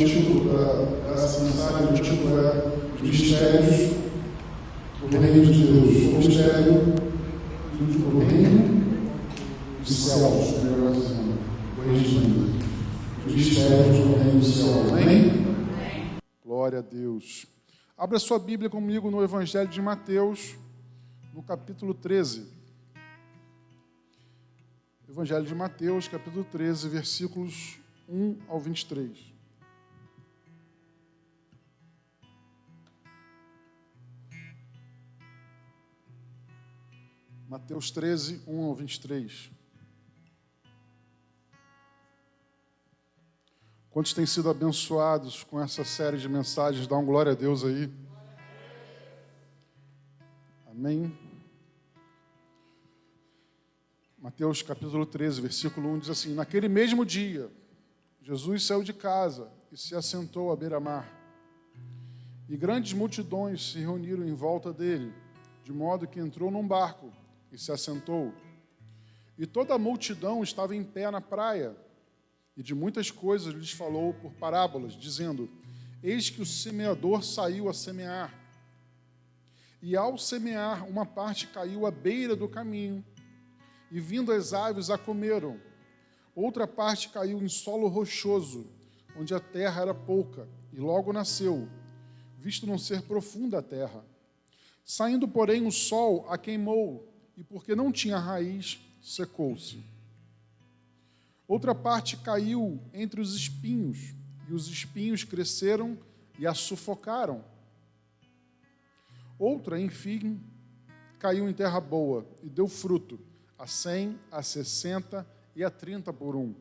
O título dessa mensagem, o título é Os Mistérios do Reino de Deus, o mistério do Reino dos Céus, melhor dizendo, corrigindo. Os mistérios do Reino dos Céus, amém? Glória a Deus. Abra sua Bíblia comigo no Evangelho de Mateus, no capítulo 13. Evangelho de Mateus, capítulo 13, versículos 1 ao 23. Mateus 13, 1 ao 23. Quantos têm sido abençoados com essa série de mensagens? Dá um glória a Deus aí. Amém. Mateus capítulo 13, versículo 1 diz assim: Naquele mesmo dia, Jesus saiu de casa e se assentou à beira-mar. E grandes multidões se reuniram em volta dele, de modo que entrou num barco e se assentou. E toda a multidão estava em pé na praia, e de muitas coisas lhes falou por parábolas, dizendo: Eis que o semeador saiu a semear. E ao semear, uma parte caiu à beira do caminho, e vindo as aves a comeram. Outra parte caiu em solo rochoso, onde a terra era pouca, e logo nasceu, visto não ser profunda a terra. Saindo, porém, o sol a queimou, e porque não tinha raiz, secou-se. Outra parte caiu entre os espinhos, e os espinhos cresceram e a sufocaram. Outra, enfim, caiu em terra boa e deu fruto, a 100, a 60 e a 30 por um.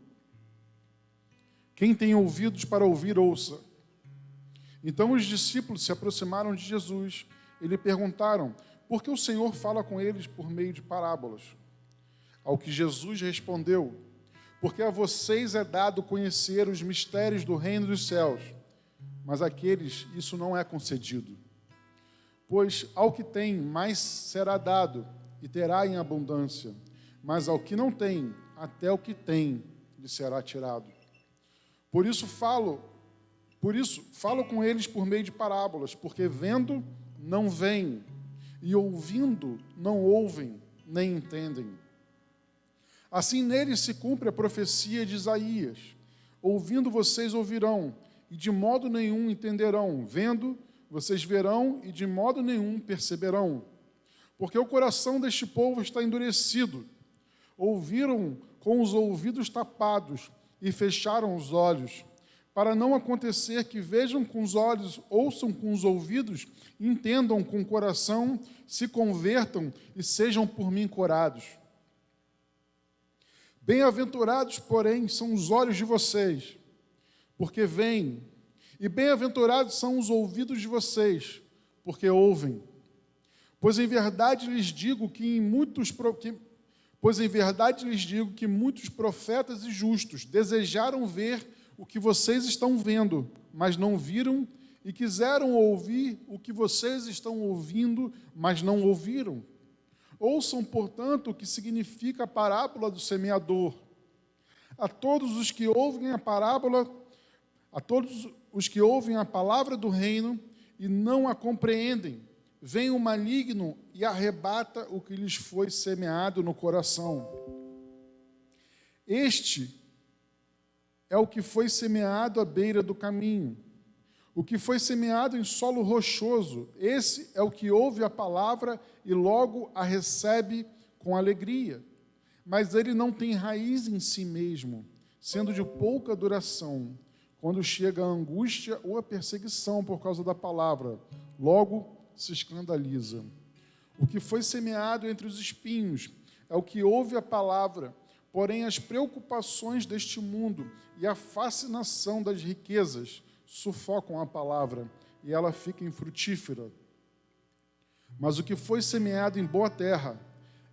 Quem tem ouvidos para ouvir, ouça. Então os discípulos se aproximaram de Jesus e lhe perguntaram: por que o Senhor fala com eles por meio de parábolas? Ao que Jesus respondeu: porque a vocês é dado conhecer os mistérios do reino dos céus, mas àqueles isso não é concedido. Pois ao que tem, mais será dado, e terá em abundância, mas ao que não tem, até o que tem lhe será tirado. Por isso falo com eles por meio de parábolas, porque vendo, não veem, e ouvindo, não ouvem, nem entendem. Assim neles se cumpre a profecia de Isaías: ouvindo vocês ouvirão, e de modo nenhum entenderão, vendo vocês verão, e de modo nenhum perceberão. Porque o coração deste povo está endurecido, ouviram com os ouvidos tapados, e fecharam os olhos, para não acontecer que vejam com os olhos, ouçam com os ouvidos, entendam com o coração, se convertam e sejam por mim curados. Bem-aventurados, porém, são os olhos de vocês, porque veem, e bem-aventurados são os ouvidos de vocês, porque ouvem. Pois em verdade lhes digo que muitos profetas e justos desejaram ver o que vocês estão vendo, mas não viram, e quiseram ouvir o que vocês estão ouvindo, mas não ouviram. Ouçam, portanto, o que significa a parábola do semeador. A todos os que ouvem a palavra do reino e não a compreendem, vem o maligno e arrebata o que lhes foi semeado no coração. Este é o que foi semeado à beira do caminho. O que foi semeado em solo rochoso, esse é o que ouve a palavra e logo a recebe com alegria. Mas ele não tem raiz em si mesmo, sendo de pouca duração. Quando chega a angústia ou a perseguição por causa da palavra, logo se escandaliza. O que foi semeado entre os espinhos é o que ouve a palavra, porém as preocupações deste mundo e a fascinação das riquezas sufocam a palavra e ela fica infrutífera. Mas o que foi semeado em boa terra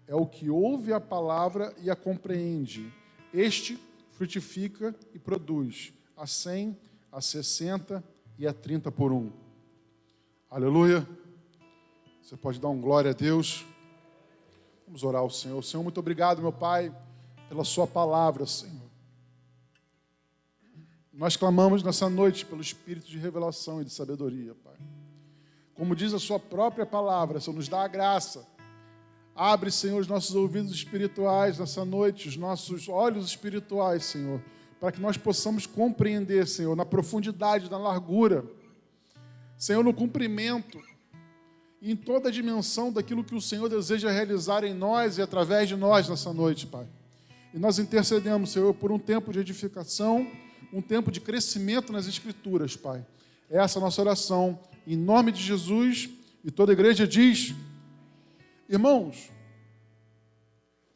é o que ouve a palavra e a compreende. Este frutifica e produz a 100, a 60 e a 30 por um. Aleluia. Você pode dar um glória a Deus. Vamos orar ao Senhor. Senhor, muito obrigado, meu Pai, pela sua palavra, Senhor. Nós clamamos nessa noite pelo espírito de revelação e de sabedoria, Pai. Como diz a sua própria palavra, Senhor, nos dá a graça. Abre, Senhor, os nossos ouvidos espirituais nessa noite, os nossos olhos espirituais, Senhor, para que nós possamos compreender, Senhor, na profundidade, na largura, Senhor, no comprimento, em toda a dimensão daquilo que o Senhor deseja realizar em nós e através de nós nessa noite, Pai. E nós intercedemos, Senhor, por um tempo de edificação, um tempo de crescimento nas Escrituras, Pai. Essa é a nossa oração, em nome de Jesus, e toda a igreja diz: irmãos,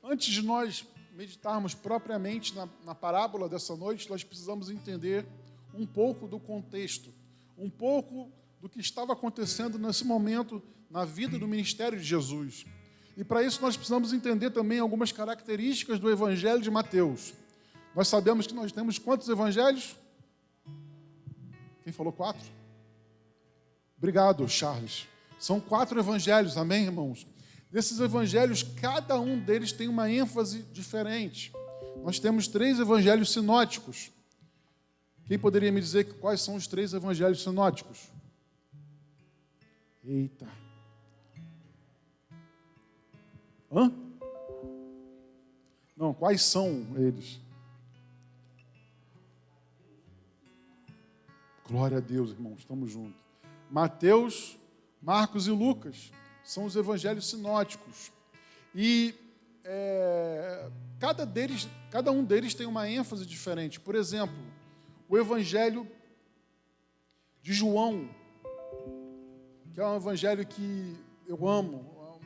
antes de nós meditarmos propriamente na parábola dessa noite, nós precisamos entender um pouco do contexto, um pouco do que estava acontecendo nesse momento na vida do ministério de Jesus. E para isso nós precisamos entender também algumas características do Evangelho de Mateus. Nós sabemos que nós temos quantos evangelhos? Quem falou 4? Obrigado, Charles. São 4 evangelhos, amém, irmãos? Desses evangelhos, cada um deles tem uma ênfase diferente. Nós temos 3 evangelhos sinóticos. Quem poderia me dizer quais são os 3 evangelhos sinóticos? Eita. Hã? Não, quais são eles? Glória a Deus, irmãos, estamos juntos. Mateus, Marcos e Lucas são os evangelhos sinóticos. E cada um deles tem uma ênfase diferente. Por exemplo, o evangelho de João, que é um evangelho que eu amo.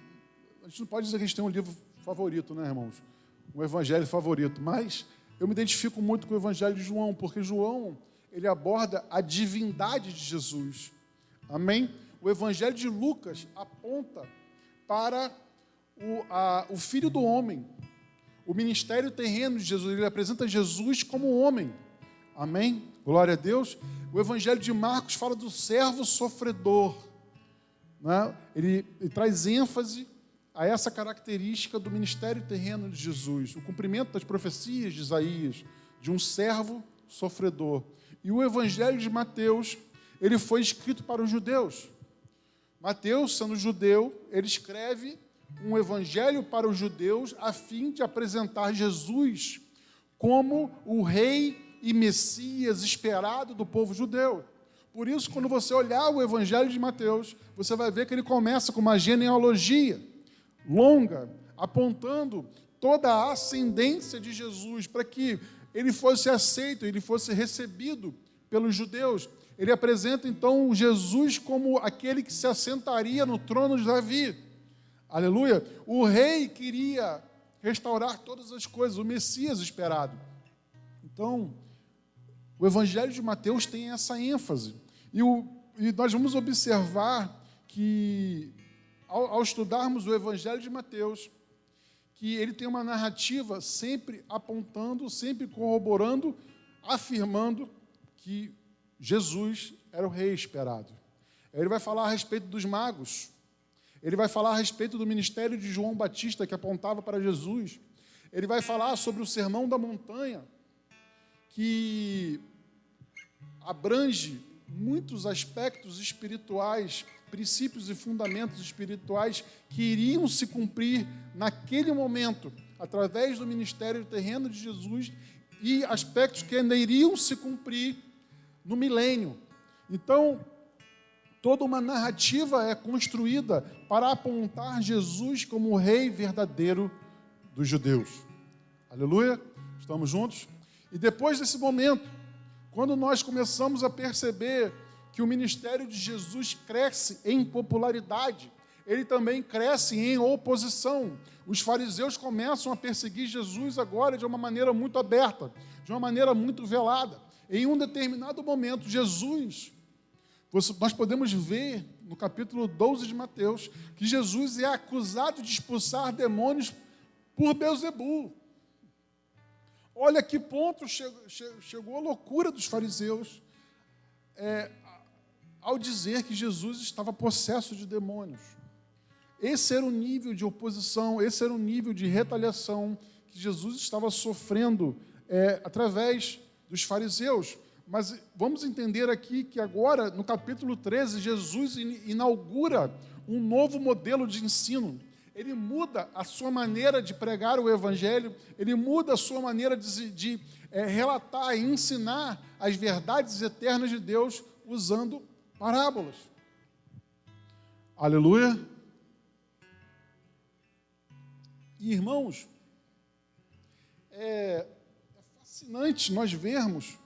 A gente não pode dizer que a gente tem um livro favorito, né, irmãos? Um evangelho favorito, mas eu me identifico muito com o evangelho de João, porque João, ele aborda a divindade de Jesus. Amém? O evangelho de Lucas aponta para o Filho do Homem, o ministério terreno de Jesus. Ele apresenta Jesus como homem. Amém? Glória a Deus. O evangelho de Marcos fala do servo sofredor. Né? Ele traz ênfase a essa característica do ministério terreno de Jesus, o cumprimento das profecias de Isaías, de um servo sofredor. E o evangelho de Mateus, ele foi escrito para os judeus. Mateus, sendo judeu, ele escreve um evangelho para os judeus a fim de apresentar Jesus como o rei e Messias esperado do povo judeu. Por isso, quando você olhar o evangelho de Mateus, você vai ver que ele começa com uma genealogia longa, apontando toda a ascendência de Jesus, para que ele fosse aceito, ele fosse recebido pelos judeus. Ele apresenta, então, Jesus como aquele que se assentaria no trono de Davi. Aleluia! O rei queria restaurar todas as coisas, o Messias esperado. Então, o evangelho de Mateus tem essa ênfase. E nós vamos observar que, ao estudarmos o evangelho de Mateus, que ele tem uma narrativa sempre apontando, sempre corroborando, afirmando que Jesus era o rei esperado. Ele vai falar a respeito dos magos, ele vai falar a respeito do ministério de João Batista, que apontava para Jesus, ele vai falar sobre o Sermão da Montanha, que abrange muitos aspectos espirituais, princípios e fundamentos espirituais que iriam se cumprir naquele momento, através do ministério terreno de Jesus, e aspectos que ainda iriam se cumprir no milênio. Então, toda uma narrativa é construída para apontar Jesus como o rei verdadeiro dos judeus. Aleluia? Estamos juntos? E depois desse momento, quando nós começamos a perceber que o ministério de Jesus cresce em popularidade, ele também cresce em oposição. Os fariseus começam a perseguir Jesus agora de uma maneira muito aberta, de uma maneira muito velada. Em um determinado momento, Jesus, nós podemos ver no capítulo 12 de Mateus, que Jesus é acusado de expulsar demônios por Beelzebul. Olha que ponto chegou a loucura dos fariseus ao dizer que Jesus estava possesso de demônios. Esse era o nível de oposição, esse era o nível de retaliação que Jesus estava sofrendo através dos fariseus. Mas vamos entender aqui que agora, no capítulo 13, Jesus inaugura um novo modelo de ensino. Ele muda a sua maneira de pregar o Evangelho, ele muda a sua maneira de relatar e ensinar as verdades eternas de Deus usando parábolas. Aleluia! E, irmãos, é fascinante nós vermos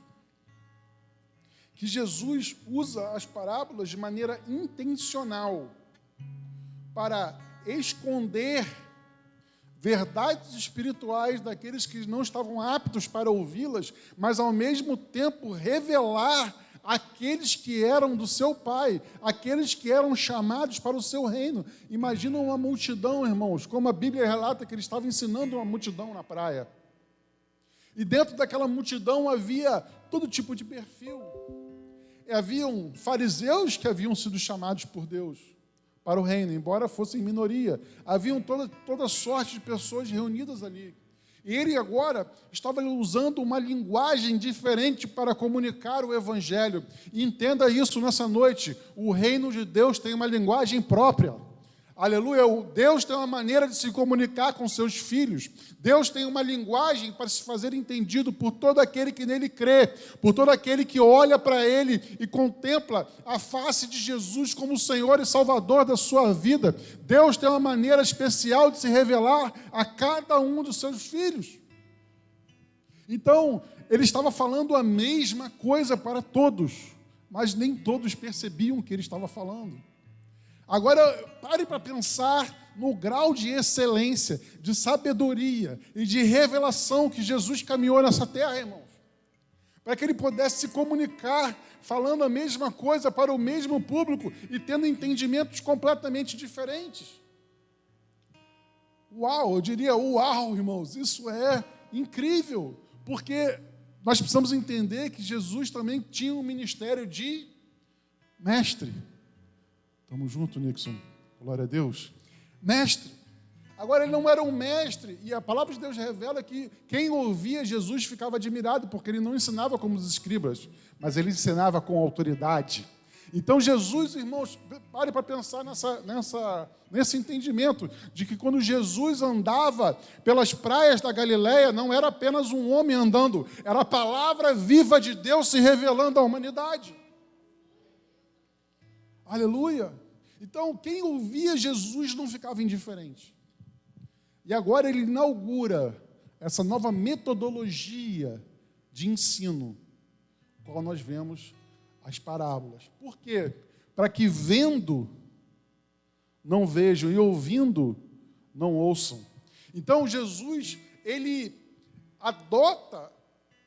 que Jesus usa as parábolas de maneira intencional para esconder verdades espirituais daqueles que não estavam aptos para ouvi-las, mas ao mesmo tempo revelar aqueles que eram do seu Pai, aqueles que eram chamados para o seu reino. Imagina uma multidão, irmãos, como a Bíblia relata que ele estava ensinando uma multidão na praia. E dentro daquela multidão havia todo tipo de perfil. Haviam fariseus que haviam sido chamados por Deus para o reino, embora fossem minoria. Haviam toda sorte de pessoas reunidas ali. E ele agora estava usando uma linguagem diferente para comunicar o Evangelho. E entenda isso nessa noite, o reino de Deus tem uma linguagem própria. Aleluia, Deus tem uma maneira de se comunicar com seus filhos. Deus tem uma linguagem para se fazer entendido por todo aquele que nele crê, por todo aquele que olha para ele e contempla a face de Jesus como o Senhor e Salvador da sua vida. Deus tem uma maneira especial de se revelar a cada um dos seus filhos. Então, ele estava falando a mesma coisa para todos, mas nem todos percebiam o que ele estava falando. Agora, pare para pensar no grau de excelência, de sabedoria e de revelação que Jesus caminhou nessa terra, irmãos. Para que ele pudesse se comunicar, falando a mesma coisa para o mesmo público e tendo entendimentos completamente diferentes. Uau, eu diria uau, irmãos, isso é incrível, porque nós precisamos entender que Jesus também tinha um ministério de mestre. Estamos juntos, Nixon. Glória a Deus. Mestre. Agora, ele não era um mestre, e a palavra de Deus revela que quem ouvia Jesus ficava admirado, porque ele não ensinava como os escribas, mas ele ensinava com autoridade. Então, Jesus, irmãos, pare para pensar nesse entendimento, de que quando Jesus andava pelas praias da Galileia, não era apenas um homem andando, era a palavra viva de Deus se revelando à humanidade. Aleluia! Então, quem ouvia Jesus não ficava indiferente. E agora ele inaugura essa nova metodologia de ensino, qual nós vemos as parábolas. Por quê? Para que vendo não vejam e ouvindo não ouçam. Então, Jesus, ele adota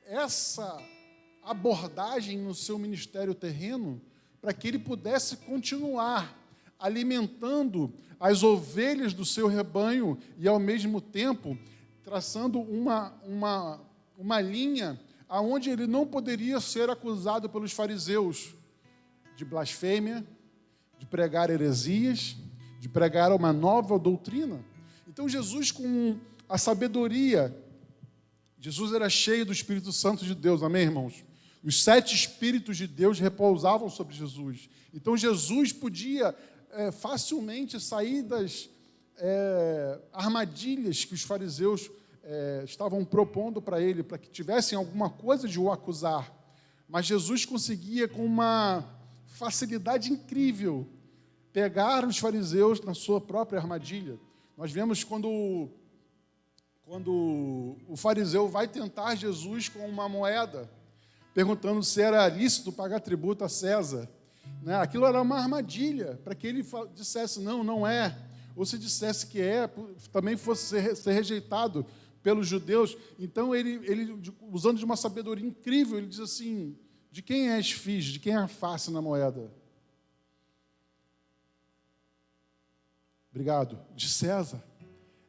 essa abordagem no seu ministério terreno para que ele pudesse continuar alimentando as ovelhas do seu rebanho e, ao mesmo tempo, traçando uma linha aonde ele não poderia ser acusado pelos fariseus de blasfêmia, de pregar heresias, de pregar uma nova doutrina. Então, Jesus, com a sabedoria, Jesus era cheio do Espírito Santo de Deus, amém, irmãos? Os 7 Espíritos de Deus repousavam sobre Jesus. Então, Jesus podia facilmente sair das armadilhas que os fariseus estavam propondo para ele, para que tivessem alguma coisa de o acusar. Mas Jesus conseguia, com uma facilidade incrível, pegar os fariseus na sua própria armadilha. Nós vemos quando o fariseu vai tentar Jesus com uma moeda, perguntando se era lícito pagar tributo a César. Né? Aquilo era uma armadilha, para que ele dissesse, não, não é. Ou se dissesse que também fosse ser rejeitado pelos judeus. Então, ele, usando de uma sabedoria incrível, ele diz assim, de quem é a esfinge, de quem é a face na moeda? Obrigado. De César.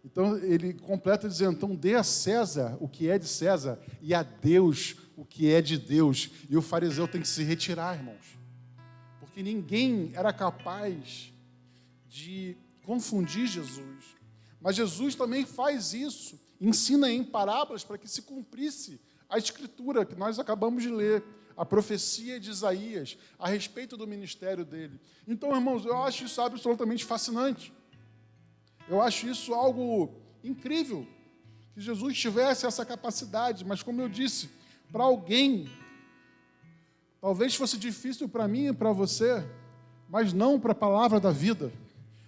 Então, ele completa dizendo, então, dê a César o que é de César e a Deus o que é de Deus. E o fariseu tem que se retirar, irmãos. Porque ninguém era capaz de confundir Jesus. Mas Jesus também faz isso, ensina em parábolas para que se cumprisse a Escritura que nós acabamos de ler. a profecia de Isaías a respeito do ministério dele. Então, irmãos, eu acho isso absolutamente fascinante. Eu acho isso algo incrível, que Jesus tivesse essa capacidade, mas como eu disse, para alguém, talvez fosse difícil para mim e para você, mas não para a palavra da vida,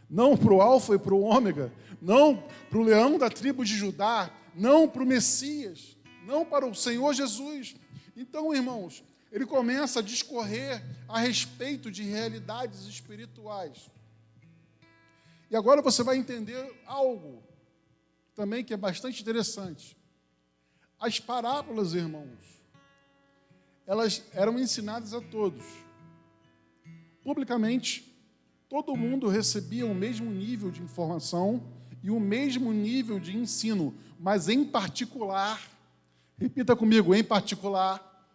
não para o Alfa e para o Ômega, não para o leão da tribo de Judá, não para o Messias, não para o Senhor Jesus. Então, irmãos, ele começa a discorrer a respeito de realidades espirituais. E agora você vai entender algo também que é bastante interessante. As parábolas, irmãos, elas eram ensinadas a todos. Publicamente, todo mundo recebia o mesmo nível de informação e o mesmo nível de ensino, mas em particular, repita comigo, em particular,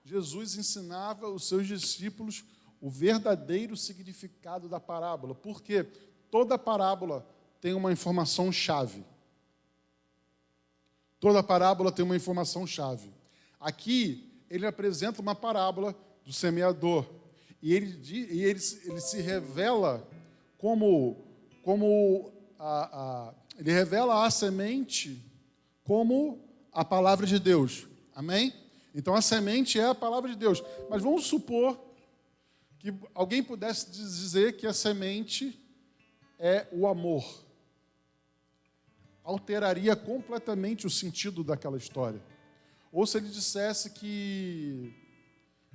Jesus ensinava os seus discípulos o verdadeiro significado da parábola. Por quê? Toda parábola tem uma informação-chave. Toda parábola tem uma informação-chave. Aqui, ele apresenta uma parábola do semeador. E ele se revela ele revela a semente como a palavra de Deus. Amém? Então, a semente é a palavra de Deus. Mas vamos supor que alguém pudesse dizer que a semente é o amor. Alteraria completamente o sentido daquela história. Ou se ele dissesse que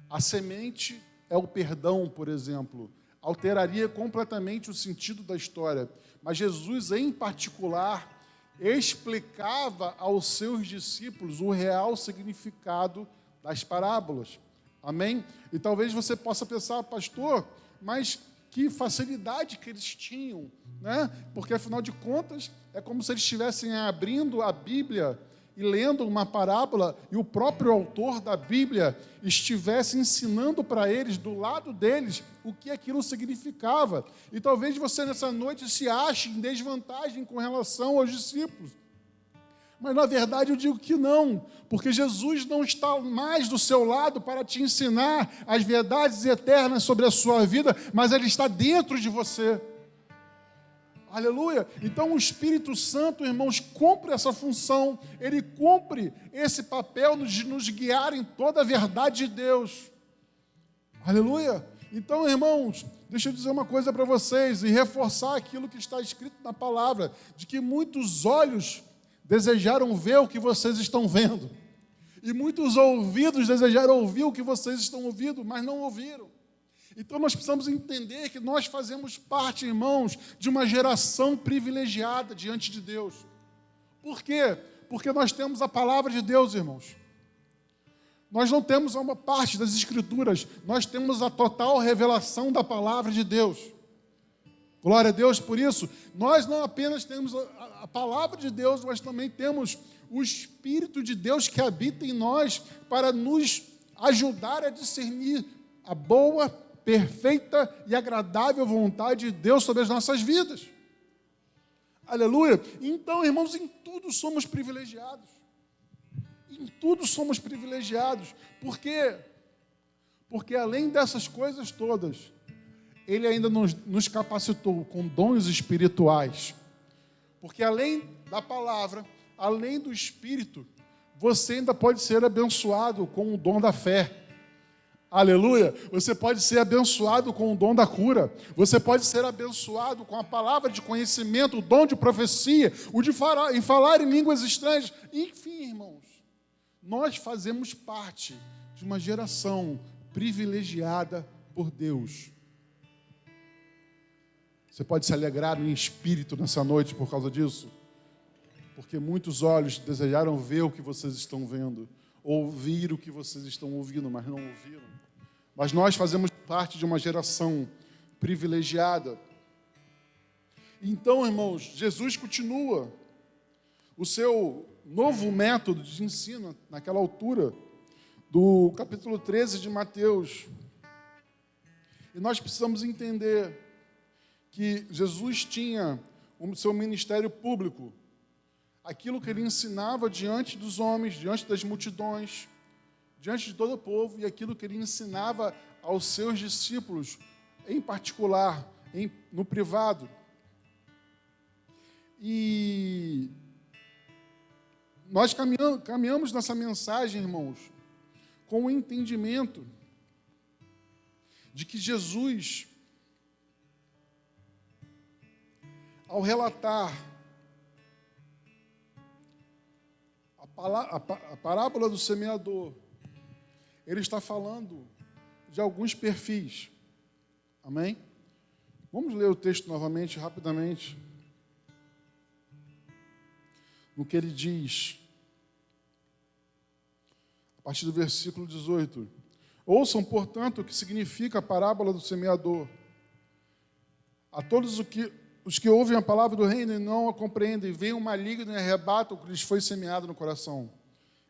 a semente é o perdão, por exemplo, alteraria completamente o sentido da história. Mas Jesus, em particular, explicava aos seus discípulos o real significado das parábolas. Amém? E talvez você possa pensar, pastor, mas que facilidade que eles tinham, né? Porque, afinal de contas, é como se eles estivessem abrindo a Bíblia e lendo uma parábola, e o próprio autor da Bíblia estivesse ensinando para eles, do lado deles, o que aquilo significava. E talvez você, nessa noite, se ache em desvantagem com relação aos discípulos. Mas, na verdade, eu digo que não, porque Jesus não está mais do seu lado para te ensinar as verdades eternas sobre a sua vida, mas Ele está dentro de você. Aleluia! Então o Espírito Santo, irmãos, cumpre essa função, ele cumpre esse papel de nos guiar em toda a verdade de Deus. Aleluia! Então, irmãos, deixa eu dizer uma coisa para vocês e reforçar aquilo que está escrito na palavra, de que muitos olhos desejaram ver o que vocês estão vendo, e muitos ouvidos desejaram ouvir o que vocês estão ouvindo, mas não ouviram. Então, nós precisamos entender que nós fazemos parte, irmãos, de uma geração privilegiada diante de Deus. Por quê? Porque nós temos a palavra de Deus, irmãos. Nós não temos uma parte das Escrituras, nós temos a total revelação da palavra de Deus. Glória a Deus por isso. Nós não apenas temos a palavra de Deus, mas também temos o Espírito de Deus que habita em nós para nos ajudar a discernir a boa, perfeita e agradável vontade de Deus sobre as nossas vidas. Aleluia! Então, irmãos, em tudo somos privilegiados. Em tudo somos privilegiados. Por quê? Porque além dessas coisas todas, Ele ainda nos capacitou com dons espirituais. Porque além da palavra, além do Espírito, você ainda pode ser abençoado com o dom da fé. Aleluia! Você pode ser abençoado com o dom da cura. Você pode ser abençoado com a palavra de conhecimento, o dom de profecia, o de falar em línguas estranhas. Enfim, irmãos, nós fazemos parte de uma geração privilegiada por Deus. Você pode se alegrar em espírito nessa noite por causa disso? Porque muitos olhos desejaram ver o que vocês estão vendo, ouvir o que vocês estão ouvindo, mas não ouviram. Mas nós fazemos parte de uma geração privilegiada. Então, irmãos, Jesus continua o seu novo método de ensino naquela altura, do capítulo 13 de Mateus. E nós precisamos entender que Jesus tinha o seu ministério público, aquilo que ele ensinava diante dos homens, diante das multidões, diante de todo o povo e aquilo que ele ensinava aos seus discípulos, em particular, no privado. E nós caminhamos nessa mensagem, irmãos, com o entendimento de que Jesus, ao relatar a parábola do semeador, ele está falando de alguns perfis. Amém? Vamos ler o texto novamente, rapidamente. No que ele diz, a partir do versículo 18. Ouçam, portanto, o que significa a parábola do semeador. A todos os que ouvem a palavra do reino e não a compreendem, vem um maligno e arrebata o que lhes foi semeado no coração.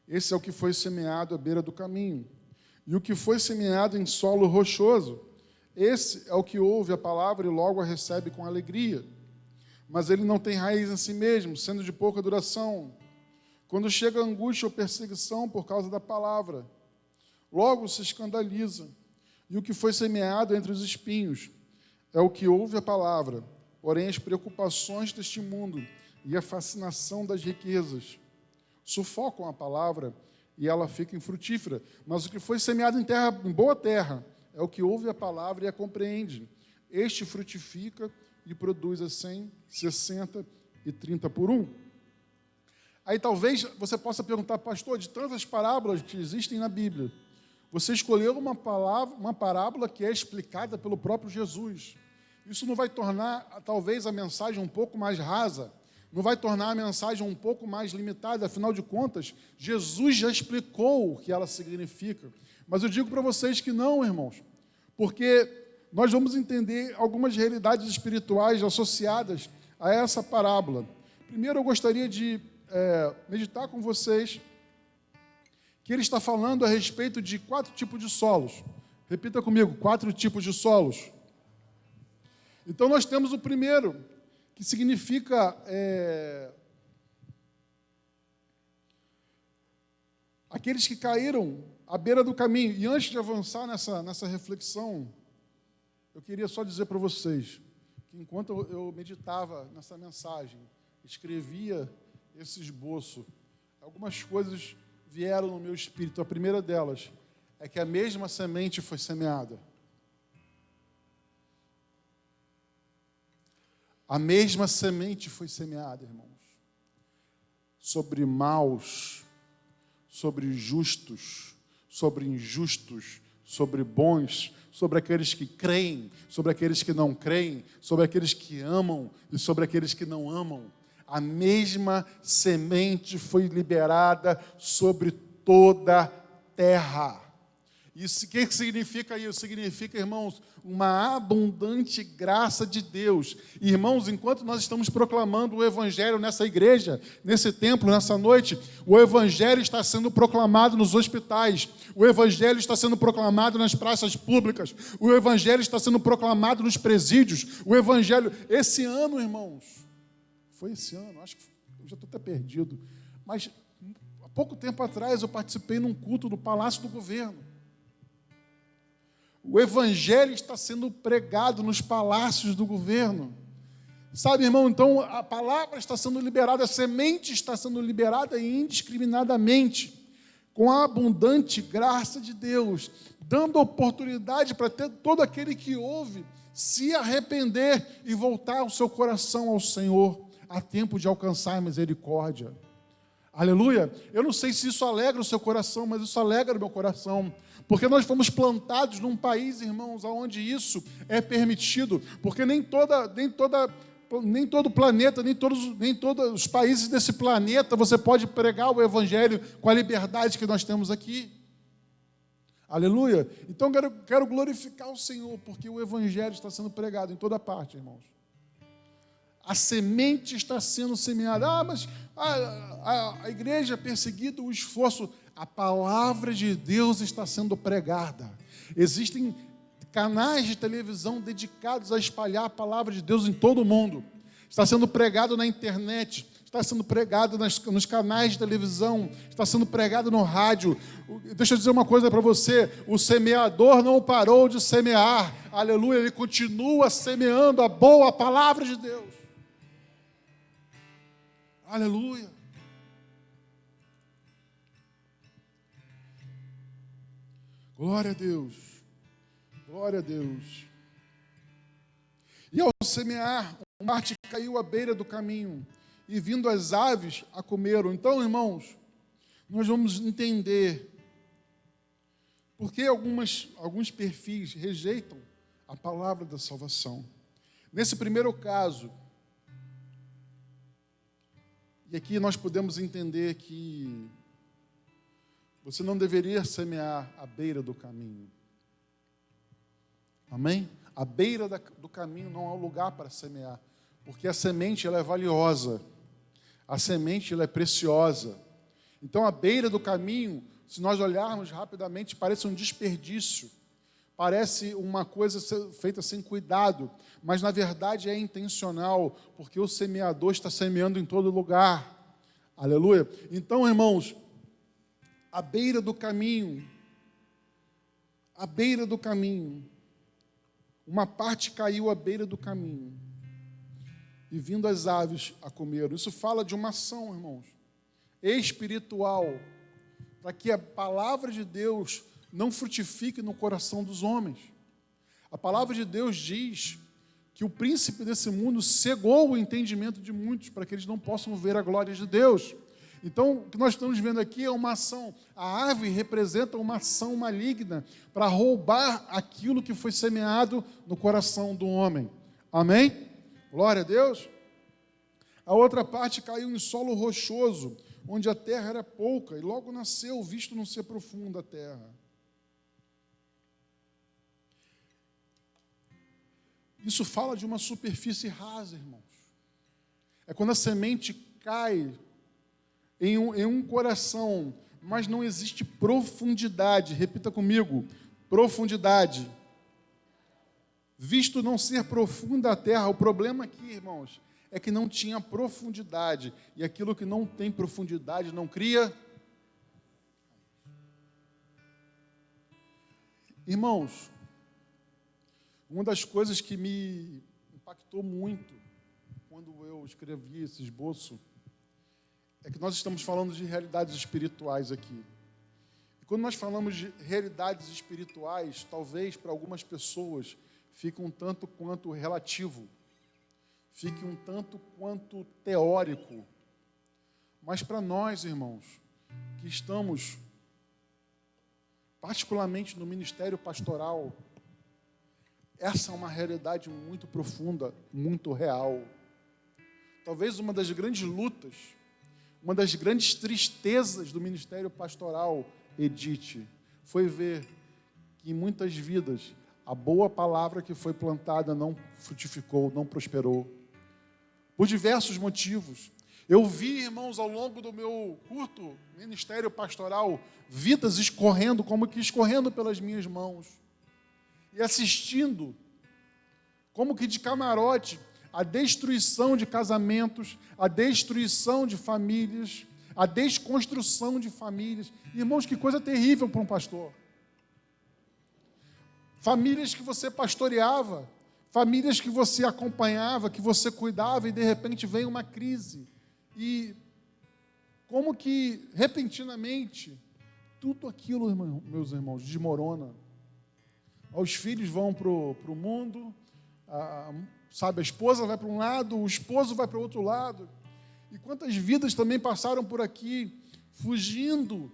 Esse é o que foi semeado à beira do caminho. E o que foi semeado em solo rochoso, esse é o que ouve a palavra e logo a recebe com alegria. Mas ele não tem raiz em si mesmo, sendo de pouca duração. Quando chega a angústia ou perseguição por causa da palavra, logo se escandaliza. E o que foi semeado entre os espinhos é o que ouve a palavra, porém as preocupações deste mundo e a fascinação das riquezas sufocam a palavra e ela fica infrutífera. Mas o que foi semeado em boa terra é o que ouve a palavra e a compreende. Este frutifica e produz a 100, 60 e 30 por 1. Aí talvez você possa perguntar, pastor, de tantas parábolas que existem na Bíblia, você escolheu uma parábola que é explicada pelo próprio Jesus. Isso não vai tornar, talvez, a mensagem um pouco mais rasa, não vai tornar a mensagem um pouco mais limitada, afinal de contas, Jesus já explicou o que ela significa. Mas eu digo para vocês que não, irmãos, porque nós vamos entender algumas realidades espirituais associadas a essa parábola. Primeiro, eu gostaria de meditar com vocês que ele está falando a respeito de 4 tipos de solos. Repita comigo, 4 tipos de solos. Então, nós temos o primeiro, que significa aqueles que caíram à beira do caminho. E antes de avançar nessa reflexão, eu queria só dizer para vocês que enquanto eu meditava nessa mensagem, escrevia esse esboço, algumas coisas vieram no meu espírito. A primeira delas é que a mesma semente foi semeada. A mesma semente foi semeada, irmãos. Sobre maus, sobre justos, sobre injustos, sobre bons, sobre aqueles que creem, sobre aqueles que não creem, sobre aqueles que amam e sobre aqueles que não amam. A mesma semente foi liberada sobre toda a terra. Isso, o que significa isso? Significa, irmãos, uma abundante graça de Deus. Irmãos, enquanto nós estamos proclamando o Evangelho nessa igreja, nesse templo, nessa noite, o Evangelho está sendo proclamado nos hospitais, o Evangelho está sendo proclamado nas praças públicas, o Evangelho está sendo proclamado nos presídios, o Evangelho... Esse ano, irmãos, foi esse ano, acho que eu já estou até perdido, mas há pouco tempo atrás eu participei num culto do Palácio do Governo. O Evangelho está sendo pregado nos palácios do governo. Sabe, irmão, então a palavra está sendo liberada, a semente está sendo liberada indiscriminadamente, com a abundante graça de Deus, dando oportunidade para todo aquele que ouve se arrepender e voltar o seu coração ao Senhor, a tempo de alcançar a misericórdia. Aleluia! Eu não sei se isso alegra o seu coração, mas isso alegra o meu coração. Porque nós fomos plantados num país, irmãos, onde isso é permitido. Porque nem todo planeta, nem todos os países desse planeta você pode pregar o Evangelho com a liberdade que nós temos aqui. Aleluia! Então quero glorificar o Senhor, porque o Evangelho está sendo pregado em toda parte, irmãos. A semente está sendo semeada. Mas a igreja é perseguida, o esforço... A palavra de Deus está sendo pregada. Existem canais de televisão dedicados a espalhar a palavra de Deus em todo o mundo. Está sendo pregado na internet, está sendo pregado nos canais de televisão, está sendo pregado no rádio. Deixa eu dizer uma coisa para você, o semeador não parou de semear, aleluia, ele continua semeando a boa palavra de Deus. Aleluia. Glória a Deus. Glória a Deus. E ao semear, uma parte caiu à beira do caminho, e vindo as aves a comeram. Então, irmãos, nós vamos entender por que alguns perfis rejeitam a palavra da salvação. Nesse primeiro caso, e aqui nós podemos entender que você não deveria semear à beira do caminho. Amém? A beira do caminho não é um lugar para semear, porque a semente ela é valiosa, a semente ela é preciosa. Então, a beira do caminho, se nós olharmos rapidamente, parece um desperdício, parece uma coisa feita sem cuidado, mas na verdade é intencional, porque o semeador está semeando em todo lugar. Aleluia. Então, irmãos, à beira do caminho, uma parte caiu à beira do caminho, e vindo as aves a comeram. Isso fala de uma ação, irmãos, espiritual, para que a palavra de Deus não frutifique no coração dos homens. A palavra de Deus diz que o príncipe desse mundo cegou o entendimento de muitos, para que eles não possam ver a glória de Deus. Então, o que nós estamos vendo aqui é uma ação. A árvore representa uma ação maligna para roubar aquilo que foi semeado no coração do homem. Amém? Glória a Deus. A outra parte caiu em solo rochoso, onde a terra era pouca, e logo nasceu, visto não ser profunda a terra. Isso fala de uma superfície rasa, irmãos. É quando a semente cai em um coração, mas não existe profundidade. Repita comigo, profundidade. Visto não ser profunda a terra, o problema aqui, irmãos, é que não tinha profundidade, e aquilo que não tem profundidade não cria. Irmãos, uma das coisas que me impactou muito quando eu escrevi esse esboço é que nós estamos falando de realidades espirituais aqui. E quando nós falamos de realidades espirituais, talvez para algumas pessoas fique um tanto quanto relativo, fique um tanto quanto teórico. Mas para nós, irmãos, que estamos particularmente no ministério pastoral, essa é uma realidade muito profunda, muito real. Talvez uma das grandes lutas, uma das grandes tristezas do ministério pastoral, Edith, foi ver que em muitas vidas a boa palavra que foi plantada não frutificou, não prosperou, por diversos motivos. Eu vi, irmãos, ao longo do meu curto ministério pastoral, vidas escorrendo, como que escorrendo pelas minhas mãos, e assistindo, como que de camarote, a destruição de casamentos, a destruição de famílias, a desconstrução de famílias. Irmãos, que coisa terrível para um pastor. Famílias que você pastoreava, famílias que você acompanhava, que você cuidava, e de repente vem uma crise. E como que, repentinamente, tudo aquilo, meus irmãos, desmorona. Os filhos vão para o mundo, a esposa vai para um lado, o esposo vai para o outro lado. E quantas vidas também passaram por aqui, fugindo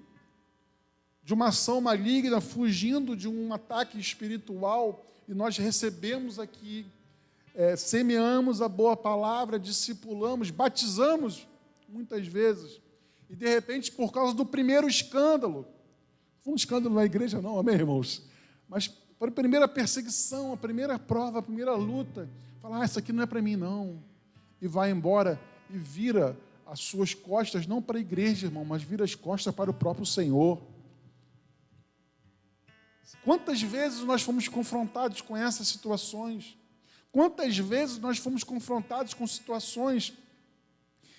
de uma ação maligna, fugindo de um ataque espiritual, e nós recebemos aqui, semeamos a boa palavra, discipulamos, batizamos, muitas vezes, e de repente, por causa do primeiro escândalo, foi um escândalo na igreja não, amém, irmãos? Mas para a primeira perseguição, a primeira prova, a primeira luta, falar, isso aqui não é para mim não, e vai embora, e vira as suas costas, não para a igreja, irmão, mas vira as costas para o próprio Senhor. Quantas vezes nós fomos confrontados com essas situações? Quantas vezes nós fomos confrontados com situações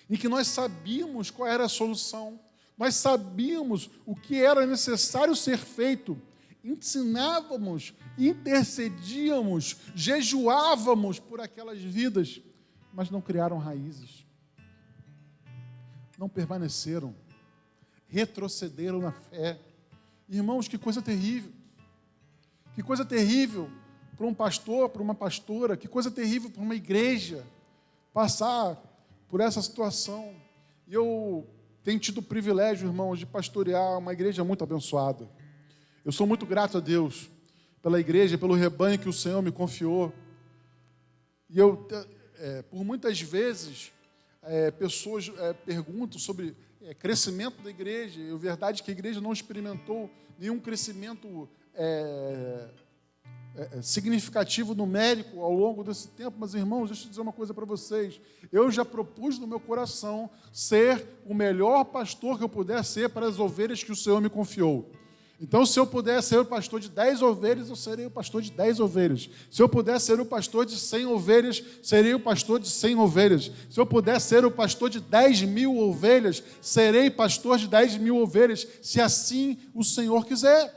em que nós sabíamos qual era a solução, nós sabíamos o que era necessário ser feito, ensinávamos, intercedíamos, jejuávamos por aquelas vidas, mas não criaram raízes, não permaneceram, retrocederam na fé. Irmãos, que coisa terrível. Que coisa terrível para um pastor, para uma pastora, que coisa terrível para uma igreja passar por essa situação. E eu tenho tido o privilégio, irmãos, de pastorear uma igreja muito abençoada. Eu sou muito grato a Deus pela igreja, pelo rebanho que o Senhor me confiou. E eu, por muitas vezes, pessoas perguntam sobre crescimento da igreja. É verdade que a igreja não experimentou nenhum crescimento significativo, numérico, ao longo desse tempo. Mas, irmãos, deixa eu dizer uma coisa para vocês. Eu já propus no meu coração ser o melhor pastor que eu puder ser para as ovelhas que o Senhor me confiou. Então, se eu puder ser o pastor de 10 ovelhas, eu serei o pastor de 10 ovelhas. Se eu puder ser o pastor de 100 ovelhas, serei o pastor de 100 ovelhas. Se eu puder ser o pastor de 10.000 ovelhas, serei pastor de 10.000 ovelhas, se assim o Senhor quiser.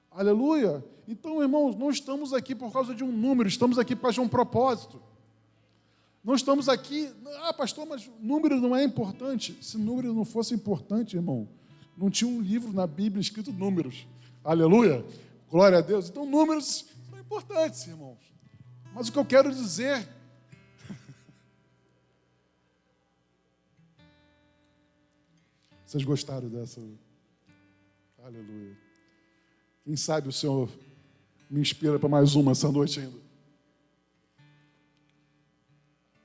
Aleluia! Então, irmãos, não estamos aqui por causa de um número, estamos aqui por causa de um propósito. Não estamos aqui, pastor, mas número não é importante. Se número não fosse importante, irmão, não tinha um livro na Bíblia escrito números. Aleluia! Glória a Deus. Então, números são importantes, irmãos. Mas o que eu quero dizer... Vocês gostaram dessa? Aleluia. Quem sabe o Senhor me inspira para mais uma essa noite ainda.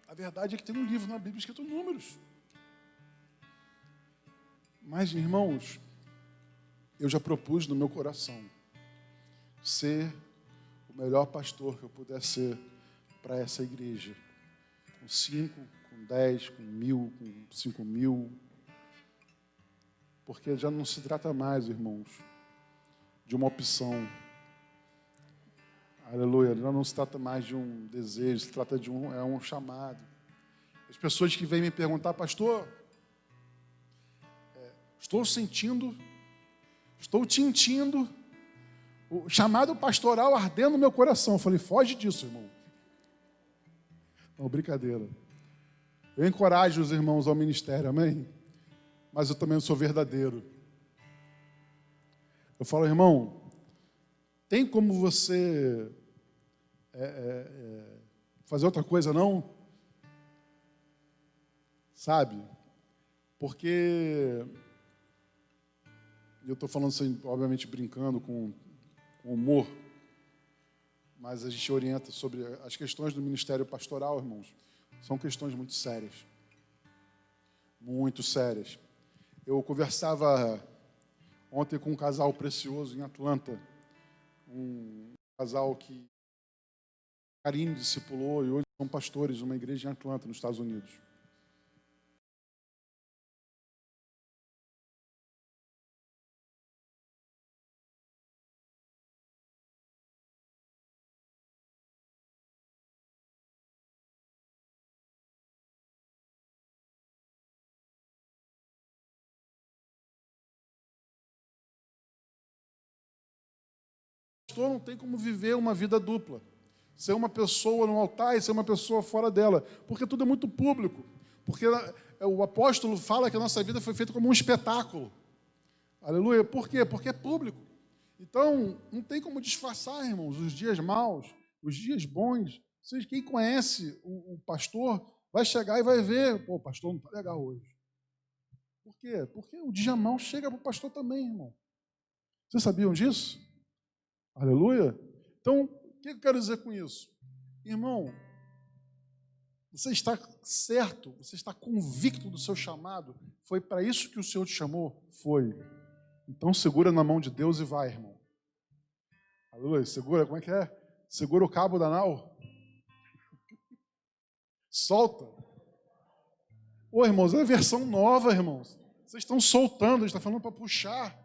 A verdade é que tem um livro na Bíblia escrito números. Mas, irmãos, eu já propus no meu coração ser o melhor pastor que eu puder ser para essa igreja. Com 5, com 10, com 1.000, com 5.000. Porque já não se trata mais, irmãos, de uma opção. Aleluia. Já não se trata mais de um desejo, se trata de um chamado. As pessoas que vêm me perguntar, pastor, estou sentindo, estou tintindo o chamado pastoral ardendo no meu coração. Eu falei, foge disso, irmão. Não, brincadeira. Eu encorajo os irmãos ao ministério, amém? Mas eu também sou verdadeiro. Eu falo, irmão, tem como você fazer outra coisa, não? Sabe? Porque... eu estou falando assim, obviamente brincando com humor, mas a gente orienta sobre as questões do ministério pastoral, irmãos. São questões muito sérias. Muito sérias. Eu conversava ontem com um casal precioso em Atlanta, um casal que Karine discipulou e hoje são pastores de uma igreja em Atlanta, nos Estados Unidos. Pastor não tem como viver uma vida dupla. Ser uma pessoa no altar e ser uma pessoa fora dela. Porque tudo é muito público. Porque o apóstolo fala que a nossa vida foi feita como um espetáculo. Aleluia. Por quê? Porque é público. Então, não tem como disfarçar, irmãos, os dias maus, os dias bons. Vocês, quem conhece o pastor vai chegar e vai ver, pô, o pastor não está legal hoje. Por quê? Porque o dia mau chega para o pastor também, irmão. Vocês sabiam disso? Aleluia. Então, o que eu quero dizer com isso? Irmão, você está certo, você está convicto do seu chamado? Foi para isso que o Senhor te chamou? Foi. Então segura na mão de Deus e vai, irmão. Aleluia, segura, como é que é? Segura o cabo da nau. Solta. Ô, irmãos, é a versão nova, irmãos. Vocês estão soltando, a gente está falando para puxar.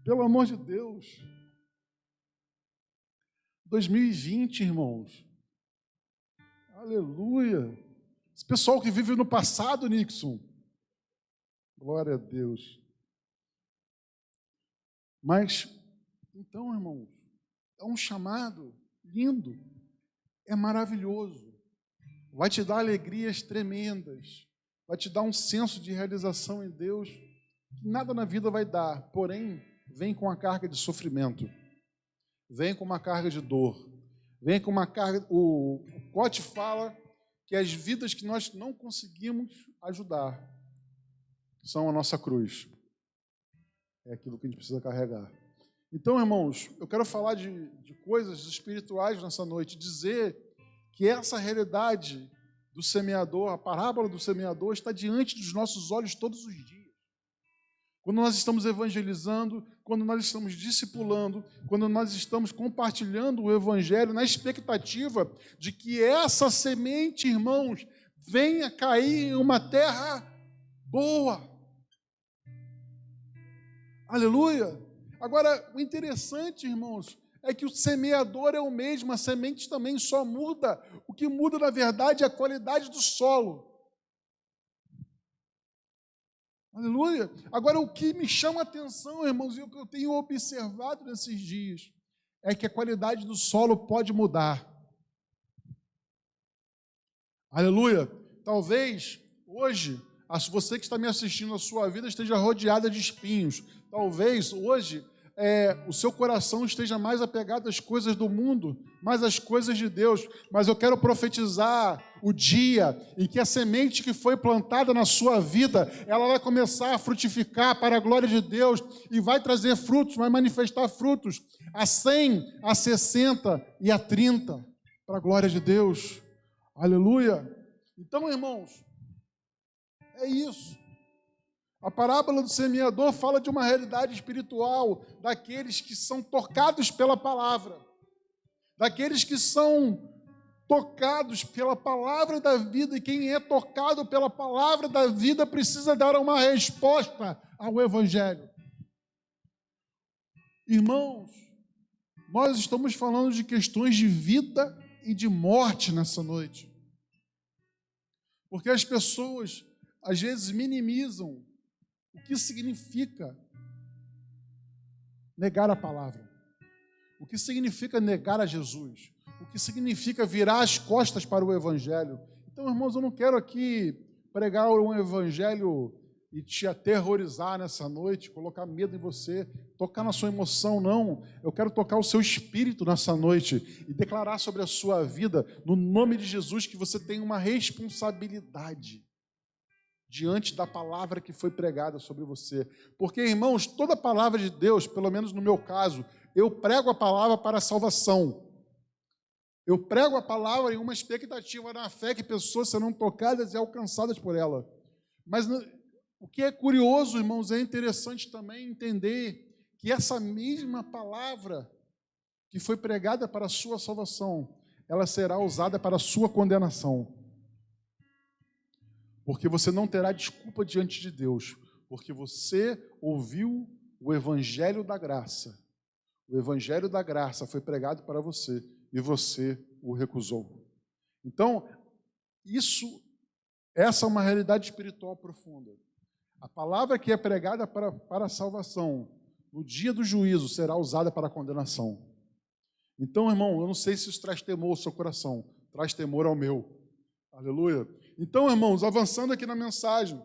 Pelo amor de Deus. 2020, irmãos. Aleluia. Esse pessoal que vive no passado, Nixon. Glória a Deus. Mas, então, irmãos, é um chamado lindo, é maravilhoso, vai te dar alegrias tremendas, vai te dar um senso de realização em Deus, que nada na vida vai dar, porém, vem com a carga de sofrimento, vem com uma carga de dor, vem com uma carga... O Cote fala que as vidas que nós não conseguimos ajudar são a nossa cruz. É aquilo que a gente precisa carregar. Então, irmãos, eu quero falar de coisas espirituais nessa noite, dizer que essa realidade do semeador, a parábola do semeador, está diante dos nossos olhos todos os dias. Quando nós estamos evangelizando, quando nós estamos discipulando, quando nós estamos compartilhando o evangelho na expectativa de que essa semente, irmãos, venha cair em uma terra boa. Aleluia! Agora, o interessante, irmãos, é que o semeador é o mesmo, a semente também só muda. O que muda, na verdade, é a qualidade do solo. Aleluia! Agora, o que me chama a atenção, irmãos, e o que eu tenho observado nesses dias, é que a qualidade do solo pode mudar. Aleluia! Talvez, hoje, você que está me assistindo, a sua vida esteja rodeada de espinhos. Talvez, hoje, o seu coração esteja mais apegado às coisas do mundo, mais às coisas de Deus. Mas eu quero profetizar o dia em que a semente que foi plantada na sua vida, ela vai começar a frutificar para a glória de Deus e vai trazer frutos, vai manifestar frutos a 100, a 60 e a 30, para a glória de Deus. Aleluia! Então, irmãos, é isso. A parábola do semeador fala de uma realidade espiritual daqueles que são tocados pela palavra, daqueles que são tocados pela palavra da vida, e quem é tocado pela palavra da vida precisa dar uma resposta ao Evangelho. Irmãos, nós estamos falando de questões de vida e de morte nessa noite, porque as pessoas às vezes minimizam o que significa negar a palavra, o que significa negar a Jesus, o que significa virar as costas para o Evangelho. Então, irmãos, eu não quero aqui pregar um Evangelho e te aterrorizar nessa noite, colocar medo em você, tocar na sua emoção, não. Eu quero tocar o seu espírito nessa noite e declarar sobre a sua vida, no nome de Jesus, que você tem uma responsabilidade diante da palavra que foi pregada sobre você. Porque, irmãos, toda palavra de Deus, pelo menos no meu caso, eu prego a palavra para a salvação. Eu prego a palavra em uma expectativa na fé que pessoas serão tocadas e alcançadas por ela. Mas o que é curioso, irmãos, é interessante também entender que essa mesma palavra que foi pregada para a sua salvação, ela será usada para a sua condenação. Porque você não terá desculpa diante de Deus, porque você ouviu o Evangelho da graça. O Evangelho da graça foi pregado para você e você o recusou. Então, essa é uma realidade espiritual profunda. A palavra que é pregada para a salvação, no dia do juízo, será usada para a condenação. Então, irmão, eu não sei se isso traz temor ao seu coração, traz temor ao meu. Aleluia. Então, irmãos, avançando aqui na mensagem,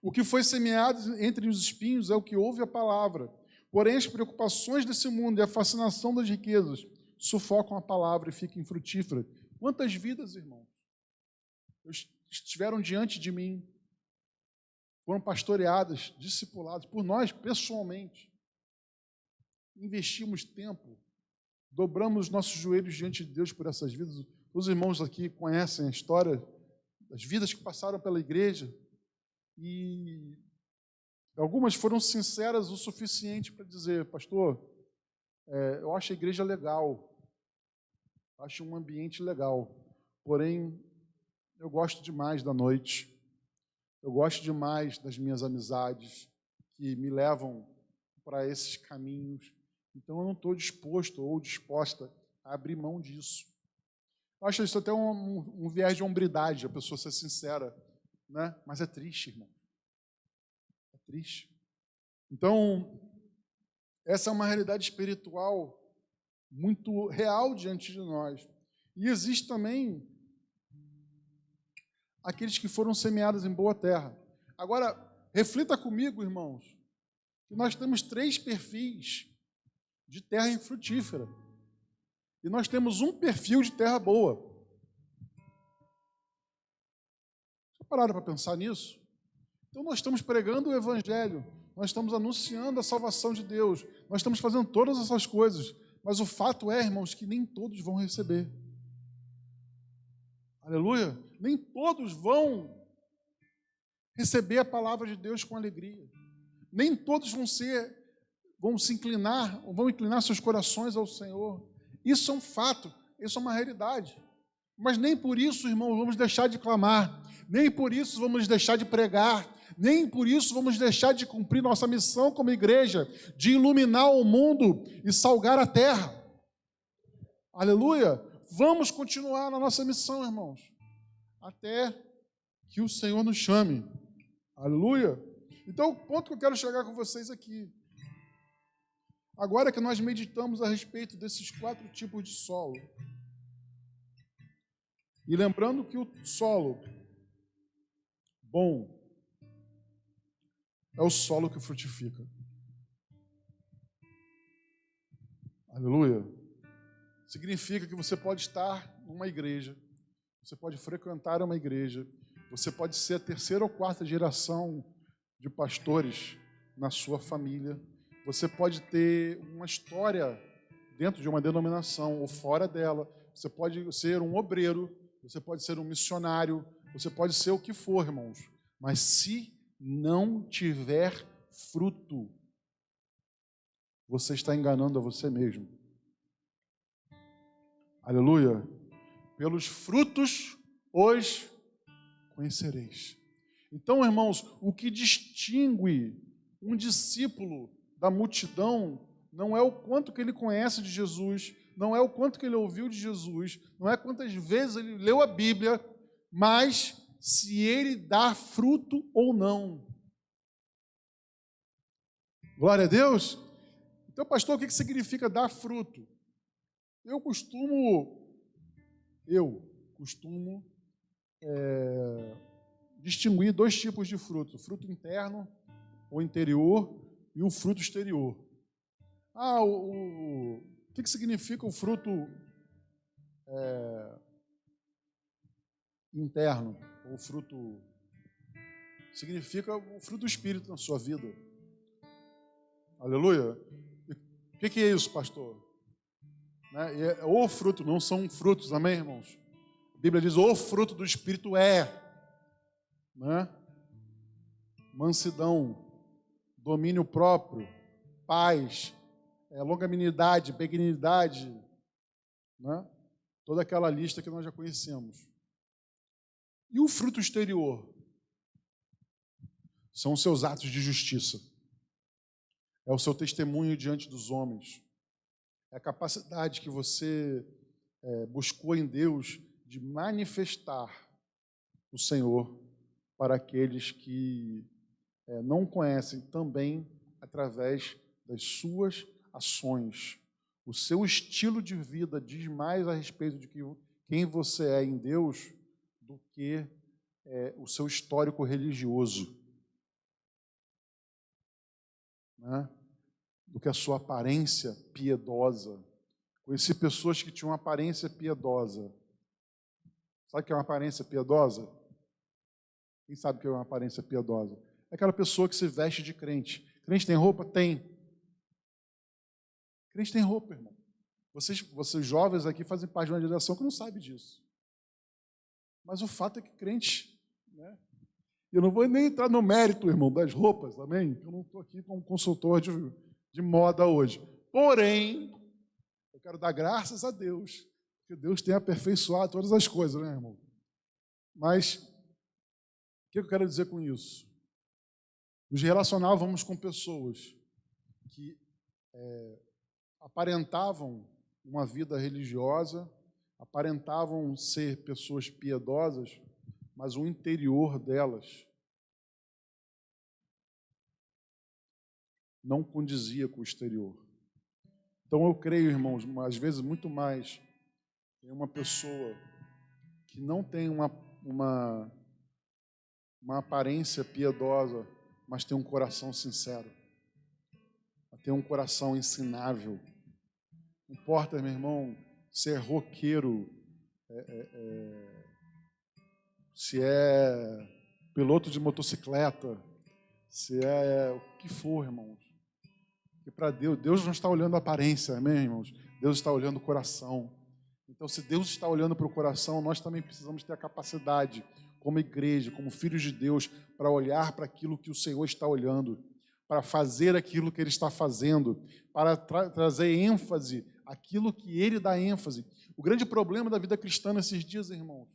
o que foi semeado entre os espinhos é o que ouve a palavra. Porém, as preocupações desse mundo e a fascinação das riquezas sufocam a palavra e ficam infrutíferas. Quantas vidas, irmãos, estiveram diante de mim, foram pastoreadas, discipuladas por nós pessoalmente. Investimos tempo, dobramos nossos joelhos diante de Deus por essas vidas. Os irmãos aqui conhecem a história das vidas que passaram pela igreja e algumas foram sinceras o suficiente para dizer: pastor, eu acho a igreja legal, acho um ambiente legal, porém eu gosto demais da noite, eu gosto demais das minhas amizades que me levam para esses caminhos, então eu não estou disposto ou disposta a abrir mão disso. Eu acho isso até um viés de hombridade, a pessoa ser sincera, né? Mas é triste, irmão. É triste. Então, essa é uma realidade espiritual muito real diante de nós. E existe também aqueles que foram semeados em boa terra. Agora, reflita comigo, irmãos, que nós temos 3 perfis de terra infrutífera. E nós temos um perfil de terra boa. Já pararam para pensar nisso? Então nós estamos pregando o Evangelho, nós estamos anunciando a salvação de Deus, nós estamos fazendo todas essas coisas, mas o fato é, irmãos, que nem todos vão receber. Aleluia! Nem todos vão receber a palavra de Deus com alegria. Nem todos vão se inclinar, ou vão inclinar seus corações ao Senhor. Isso é um fato, isso é uma realidade. Mas nem por isso, irmãos, vamos deixar de clamar, nem por isso vamos deixar de pregar, nem por isso vamos deixar de cumprir nossa missão como igreja, de iluminar o mundo e salgar a terra. Aleluia! Vamos continuar na nossa missão, irmãos, até que o Senhor nos chame. Aleluia! Então, o ponto que eu quero chegar com vocês aqui, agora que nós meditamos a respeito desses 4 tipos de solo, e lembrando que o solo bom é o solo que frutifica. Aleluia! Significa que você pode estar numa igreja, você pode frequentar uma igreja, você pode ser a 3ª ou 4ª geração de pastores na sua família, você pode ter uma história dentro de uma denominação ou fora dela, você pode ser um obreiro, você pode ser um missionário, você pode ser o que for, irmãos, mas se não tiver fruto, você está enganando a você mesmo. Aleluia! Pelos frutos os conhecereis. Então, irmãos, o que distingue um discípulo da multidão não é o quanto que ele conhece de Jesus, não é o quanto que ele ouviu de Jesus, não é quantas vezes ele leu a Bíblia, mas se ele dá fruto ou não. Glória a Deus! Então, pastor, o que significa dar fruto? Eu costumo distinguir 2 tipos de fruto: o fruto interno ou interior e o fruto exterior. O que significa o fruto interno? Ou fruto significa o fruto do Espírito na sua vida. Aleluia! O que é isso, pastor? O fruto, não são frutos, amém, irmãos? A Bíblia diz: o fruto do Espírito é, né? Mansidão, domínio próprio, paz, longanimidade, benignidade, né? Toda aquela lista que nós já conhecemos. E o fruto exterior? São os seus atos de justiça. É o seu testemunho diante dos homens. É a capacidade que você buscou em Deus de manifestar o Senhor para aqueles que não conhecem, também através das suas ações. O seu estilo de vida diz mais a respeito de quem você é em Deus do que o seu histórico religioso, né? Do que a sua aparência piedosa. Conheci pessoas que tinham uma aparência piedosa. Sabe o que é uma aparência piedosa? Quem sabe o que é uma aparência piedosa? É aquela pessoa que se veste de crente. Crente tem roupa? Tem. Crente tem roupa, irmão. Vocês jovens aqui fazem parte de uma geração que não sabe disso. Mas o fato é que crente, né? Eu não vou nem entrar no mérito, irmão, das roupas, amém? Eu não estou aqui como consultor de moda hoje. Porém, eu quero dar graças a Deus, que Deus tem aperfeiçoado todas as coisas, né, irmão? Mas, o que eu quero dizer com isso? Nos relacionávamos com pessoas que aparentavam uma vida religiosa, aparentavam ser pessoas piedosas, mas o interior delas não condizia com o exterior. Então eu creio, irmãos, às vezes muito mais em uma pessoa que não tem uma aparência piedosa, mas tem um coração sincero, tem um coração ensinável. Não importa, meu irmão, se é roqueiro, se é piloto de motocicleta, se é o que for, irmãos. Porque para Deus não está olhando a aparência, amém, irmãos? Deus está olhando o coração. Então, se Deus está olhando para o coração, nós também precisamos ter a capacidade, como igreja, como filhos de Deus, para olhar para aquilo que o Senhor está olhando, para fazer aquilo que Ele está fazendo, para trazer ênfase àquilo que Ele dá ênfase. O grande problema da vida cristã nesses dias, irmãos,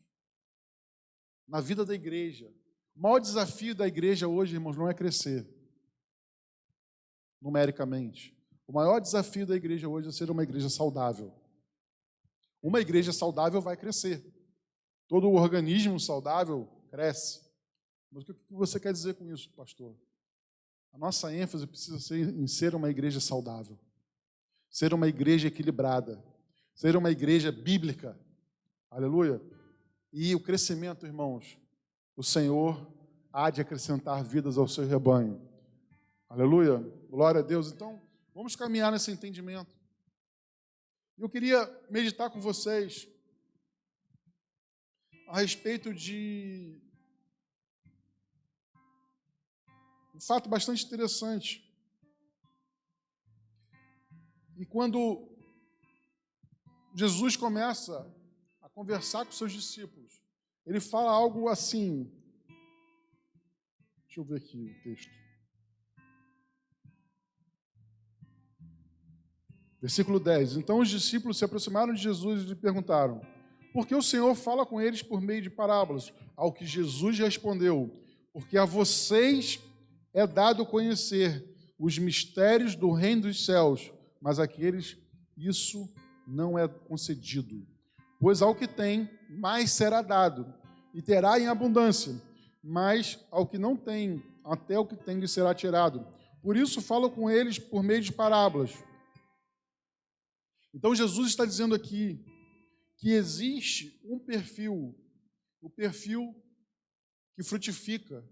na vida da igreja, o maior desafio da igreja hoje, irmãos, não é crescer numericamente. O maior desafio da igreja hoje é ser uma igreja saudável. Uma igreja saudável vai crescer. Todo organismo saudável cresce. Mas o que você quer dizer com isso, pastor? A nossa ênfase precisa ser em ser uma igreja saudável, ser uma igreja equilibrada, ser uma igreja bíblica. Aleluia. E o crescimento, irmãos, o Senhor há de acrescentar vidas ao seu rebanho. Aleluia. Glória a Deus. Então, vamos caminhar nesse entendimento. Eu queria meditar com vocês a respeito de um fato bastante interessante. E quando Jesus começa a conversar com seus discípulos, ele fala algo assim. Deixa eu ver aqui o texto. Versículo 10. Então os discípulos se aproximaram de Jesus e lhe perguntaram: por que o Senhor fala com eles por meio de parábolas? Ao que Jesus respondeu: porque a vocês é dado conhecer os mistérios do reino dos céus, mas àqueles isso não é concedido. Pois ao que tem, mais será dado, e terá em abundância, mas ao que não tem, até o que tem lhe será tirado. Por isso falo com eles por meio de parábolas. Então Jesus está dizendo aqui que existe um perfil, o perfil que frutifica,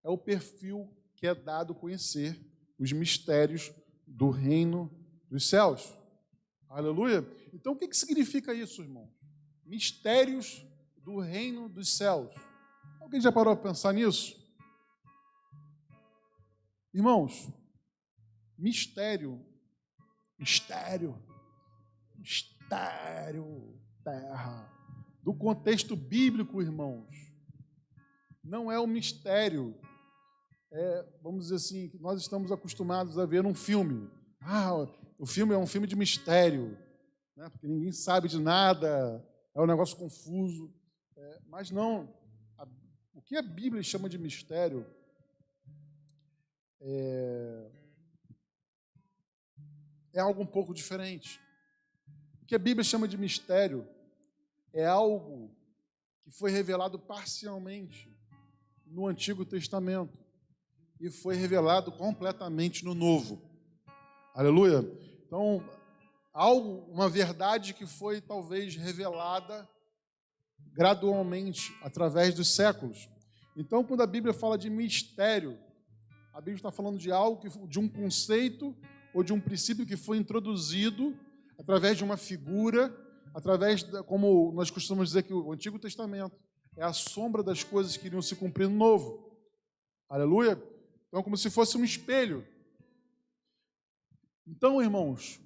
é o perfil que é dado a conhecer os mistérios do reino dos céus. Aleluia! Então o que significa isso, irmão? Mistérios do reino dos céus. Alguém já parou para pensar nisso? Irmãos, mistério, terra. Do contexto bíblico, irmãos, não é um mistério, vamos dizer assim, que nós estamos acostumados a ver num filme. O filme é um filme de mistério, né? Porque ninguém sabe de nada, é um negócio confuso. Mas não, o que a Bíblia chama de mistério é algo um pouco diferente. O que a Bíblia chama de mistério é algo que foi revelado parcialmente no Antigo Testamento e foi revelado completamente no Novo. Aleluia! Então, uma verdade que foi talvez revelada gradualmente através dos séculos. Então, quando a Bíblia fala de mistério, a Bíblia está falando de algo, de um conceito ou de um princípio que foi introduzido através de uma figura, como nós costumamos dizer que o Antigo Testamento é a sombra das coisas que iriam se cumprir no Novo. Aleluia? Então, como se fosse um espelho. Então, irmãos,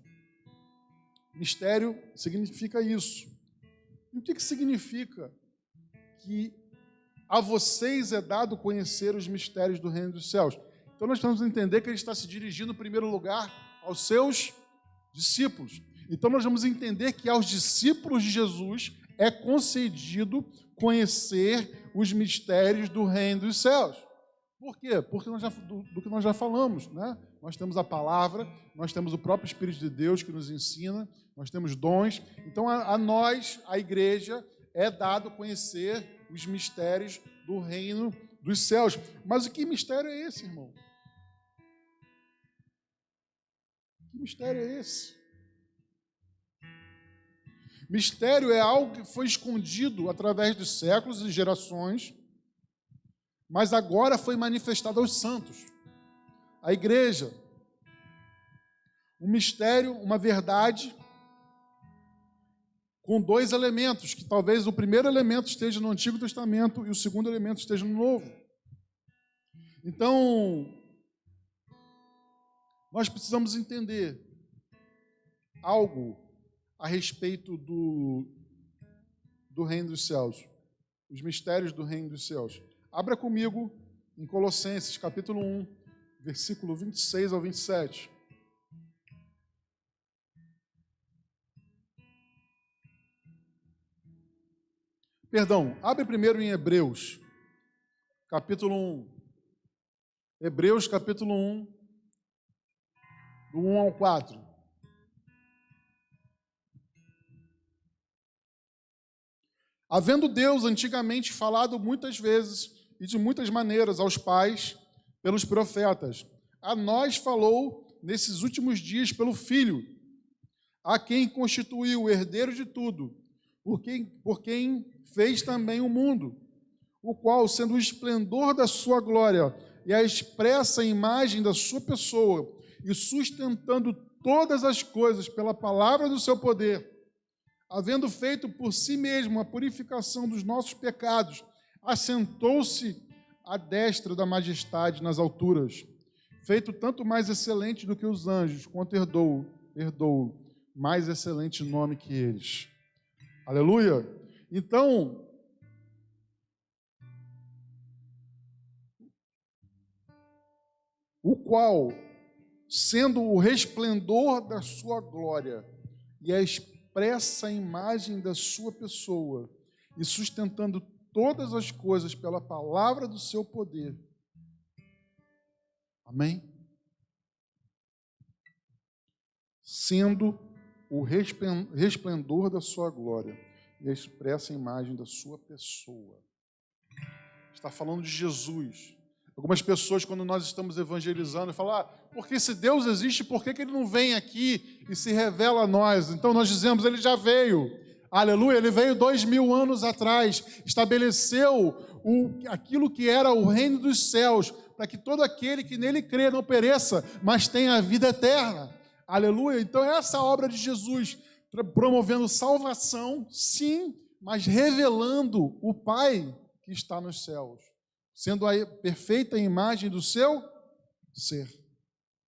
mistério significa isso. E o que significa que a vocês é dado conhecer os mistérios do reino dos céus? Então, nós temos que entender que ele está se dirigindo, em primeiro lugar, aos seus discípulos. Então, nós vamos entender que aos discípulos de Jesus é concedido conhecer os mistérios do reino dos céus. Por quê? Porque do que nós já falamos, né? nós temos a palavra, nós temos o próprio Espírito de Deus que nos ensina, nós temos dons. Então, a nós, a igreja, é dado conhecer os mistérios do reino dos céus. Mas que mistério é esse, irmão? Que mistério é esse? Mistério é algo que foi escondido através dos séculos e gerações, mas agora foi manifestado aos santos, à igreja. Um mistério, uma verdade, com dois elementos, que talvez o primeiro elemento esteja no Antigo Testamento e o segundo elemento esteja no Novo. Então, nós precisamos entender algo a respeito do reino dos céus, os mistérios do reino dos céus. Abra comigo em Colossenses, capítulo 1, versículo 26 ao 27. Perdão, abre primeiro em Hebreus, capítulo 1. Hebreus, capítulo 1, do 1 ao 4. Havendo Deus antigamente falado muitas vezes e de muitas maneiras aos pais pelos profetas, a nós falou nesses últimos dias pelo Filho, a quem constituiu o herdeiro de tudo, por quem fez também o mundo, o qual, sendo o esplendor da sua glória e a expressa imagem da sua pessoa, e sustentando todas as coisas pela palavra do seu poder, havendo feito por si mesmo a purificação dos nossos pecados, assentou-se à destra da majestade nas alturas, feito tanto mais excelente do que os anjos, quanto herdou mais excelente nome que eles. Aleluia! Então, o qual, sendo o resplendor da sua glória e a expressa imagem da sua pessoa, e sustentando todas as coisas pela palavra do seu poder. Amém? Sendo o resplendor da sua glória e a expressa imagem da sua pessoa. Está falando de Jesus. Algumas pessoas, quando nós estamos evangelizando, falam, porque se Deus existe, por que ele não vem aqui e se revela a nós? Então nós dizemos, ele já veio. Aleluia, ele veio 2000 anos atrás, estabeleceu aquilo que era o reino dos céus, para que todo aquele que nele crê não pereça, mas tenha a vida eterna. Aleluia, então essa obra de Jesus, promovendo salvação, sim, mas revelando o Pai que está nos céus, sendo a perfeita imagem do seu ser,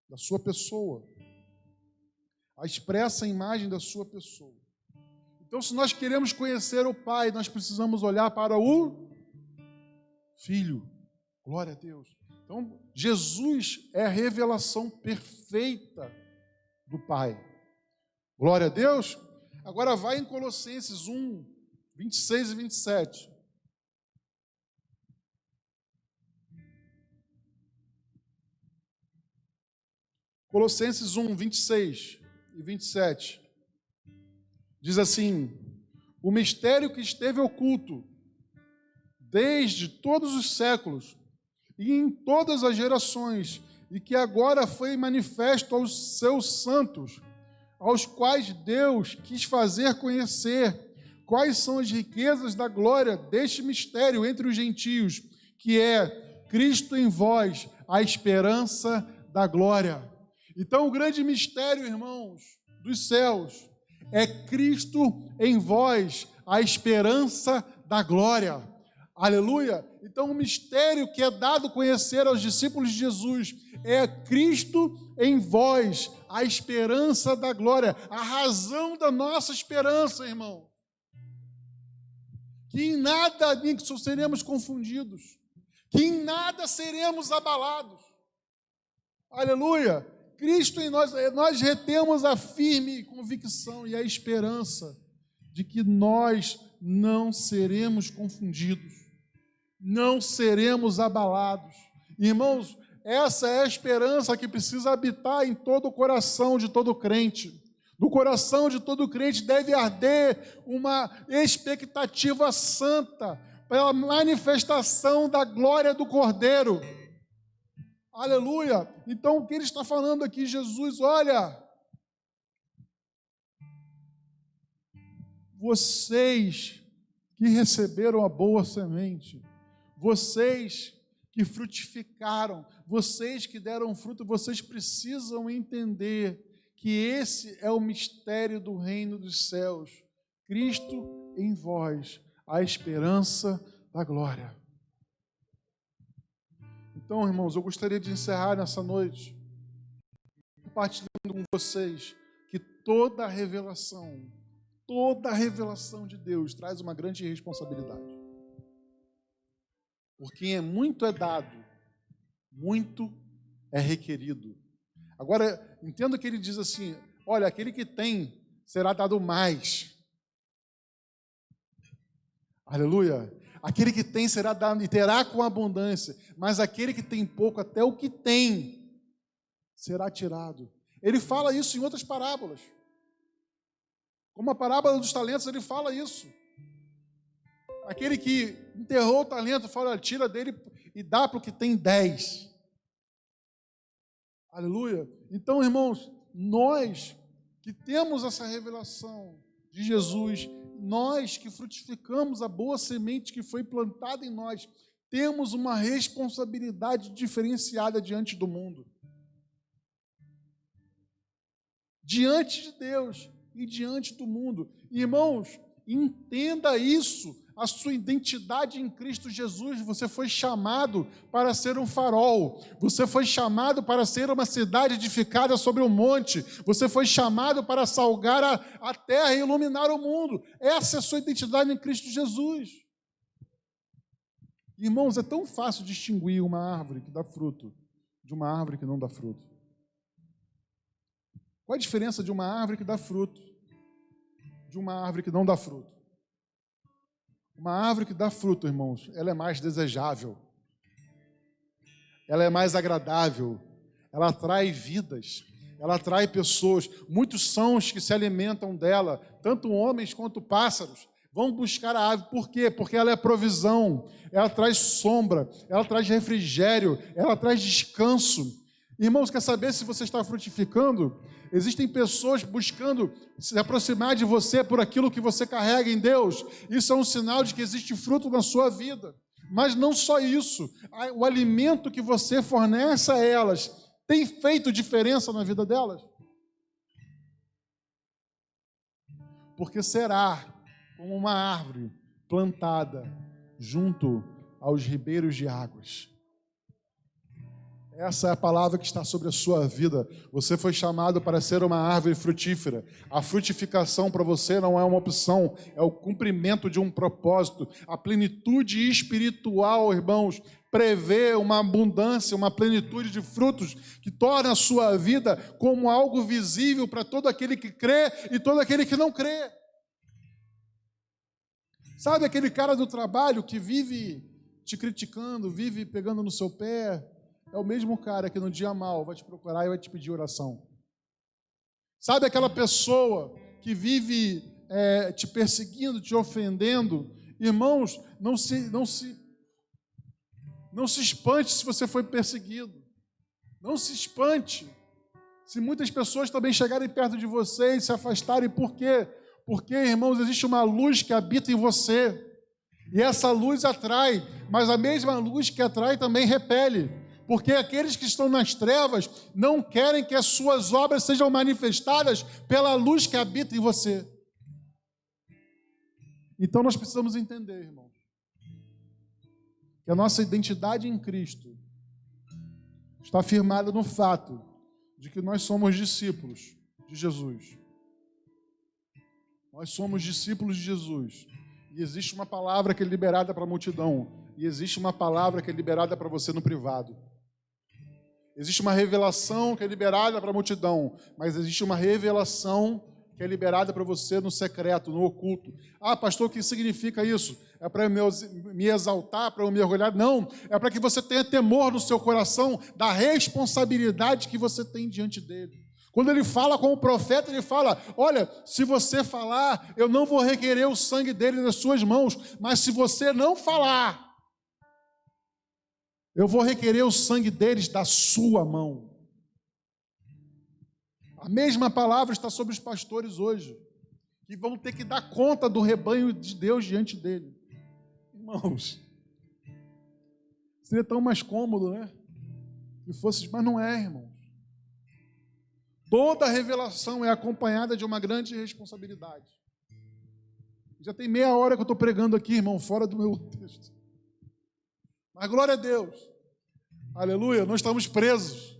da sua pessoa, a expressa imagem da sua pessoa. Então, se nós queremos conhecer o Pai, nós precisamos olhar para o Filho. Glória a Deus. Então, Jesus é a revelação perfeita do Pai. Glória a Deus. Agora vai em Colossenses 1, 26 e 27. Colossenses 1, 26 e 27. Diz assim, o mistério que esteve oculto desde todos os séculos e em todas as gerações, e que agora foi manifesto aos seus santos, aos quais Deus quis fazer conhecer quais são as riquezas da glória deste mistério entre os gentios, que é Cristo em vós, a esperança da glória. Então, o grande mistério, irmãos, dos céus, é Cristo em vós, a esperança da glória. Aleluia! Então, o mistério que é dado conhecer aos discípulos de Jesus é Cristo em vós, a esperança da glória, a razão da nossa esperança, irmão. Que em nada seremos confundidos, que em nada seremos abalados. Aleluia! Cristo em nós retemos a firme convicção e a esperança de que nós não seremos confundidos, não seremos abalados. Irmãos, essa é a esperança que precisa habitar em todo o coração de todo crente. No coração de todo crente deve arder uma expectativa santa pela manifestação da glória do Cordeiro. Aleluia! Então, o que ele está falando aqui, Jesus, olha, vocês que receberam a boa semente, vocês que frutificaram, vocês que deram fruto, vocês precisam entender que esse é o mistério do reino dos céus. Cristo em vós, a esperança da glória. Então, irmãos, eu gostaria de encerrar nessa noite compartilhando com vocês que toda a revelação de Deus traz uma grande responsabilidade. Porque muito é dado, muito é requerido. Agora, entenda que ele diz assim, olha, aquele que tem será dado mais. Aleluia. Aquele que tem será dado e terá com abundância, mas aquele que tem pouco, até o que tem, será tirado. Ele fala isso em outras parábolas. Como a parábola dos talentos, ele fala isso. Aquele que enterrou o talento, fala, tira dele e dá para o que tem 10. Aleluia. Então, irmãos, nós que temos essa revelação de Jesus, nós que frutificamos a boa semente que foi plantada em nós, temos uma responsabilidade diferenciada diante do mundo. Diante de Deus e diante do mundo. Irmãos, entenda isso, a sua identidade em Cristo Jesus. Você foi chamado para ser um farol, você foi chamado para ser uma cidade edificada sobre um monte, você foi chamado para salgar a terra e iluminar o mundo. Essa é a sua identidade em Cristo Jesus. Irmãos, é tão fácil distinguir uma árvore que dá fruto de uma árvore que não dá fruto. Qual a diferença de uma árvore que dá fruto de uma árvore que não dá fruto? Uma árvore que dá fruto, irmãos, ela é mais desejável, ela é mais agradável, ela atrai vidas, ela atrai pessoas. Muitos são os que se alimentam dela, tanto homens quanto pássaros, vão buscar a árvore. Por quê? Porque ela é provisão, ela traz sombra, ela traz refrigério, ela traz descanso. Irmãos, quer saber se você está frutificando? Existem pessoas buscando se aproximar de você por aquilo que você carrega em Deus. Isso é um sinal de que existe fruto na sua vida. Mas não só isso. O alimento que você fornece a elas tem feito diferença na vida delas? Porque será como uma árvore plantada junto aos ribeiros de águas. Essa é a palavra que está sobre a sua vida. Você foi chamado para ser uma árvore frutífera. A frutificação para você não é uma opção, é o cumprimento de um propósito. A plenitude espiritual, irmãos, prevê uma abundância, uma plenitude de frutos que torna a sua vida como algo visível para todo aquele que crê e todo aquele que não crê. Sabe aquele cara do trabalho que vive te criticando, vive pegando no seu pé? É o mesmo cara que no dia mal vai te procurar e vai te pedir oração. Sabe aquela pessoa que vive te perseguindo, te ofendendo? Irmãos, não se espante se você foi perseguido. Não se espante se muitas pessoas também chegarem perto de você e se afastarem. Por quê? Porque, irmãos, existe uma luz que habita em você. E essa luz atrai, mas a mesma luz que atrai também repele. Porque aqueles que estão nas trevas não querem que as suas obras sejam manifestadas pela luz que habita em você. Então nós precisamos entender, irmãos, que a nossa identidade em Cristo está firmada no fato de que nós somos discípulos de Jesus. Nós somos discípulos de Jesus. E existe uma palavra que é liberada para a multidão. E existe uma palavra que é liberada para você no privado. Existe uma revelação que é liberada para a multidão, mas existe uma revelação que é liberada para você no secreto, no oculto. Ah, pastor, o que significa isso? É para me exaltar, para eu me orgulhar? Não, é para que você tenha temor no seu coração da responsabilidade que você tem diante dele. Quando ele fala com o profeta, ele fala: olha, se você falar, eu não vou requerer o sangue dele nas suas mãos, mas se você não falar, eu vou requerer o sangue deles da sua mão. A mesma palavra está sobre os pastores hoje, que vão ter que dar conta do rebanho de Deus diante dele. Irmãos, seria tão mais cômodo, né? Que fosse, mas não é, irmãos. Toda revelação é acompanhada de uma grande responsabilidade. Já tem meia hora que eu estou pregando aqui, irmão, fora do meu texto. Mas glória a Deus. Aleluia, não estamos presos.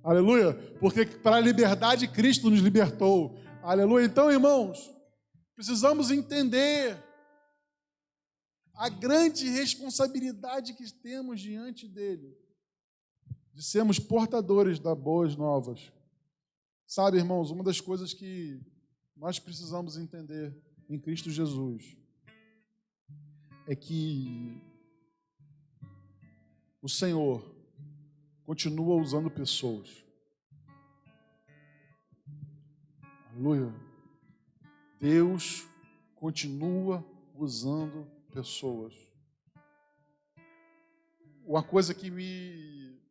Aleluia, porque para a liberdade Cristo nos libertou. Aleluia. Então, irmãos, precisamos entender a grande responsabilidade que temos diante dele, de sermos portadores das boas novas. Sabe, irmãos, uma das coisas que nós precisamos entender em Cristo Jesus é que o Senhor continua usando pessoas. Aleluia. Deus continua usando pessoas. Uma coisa que me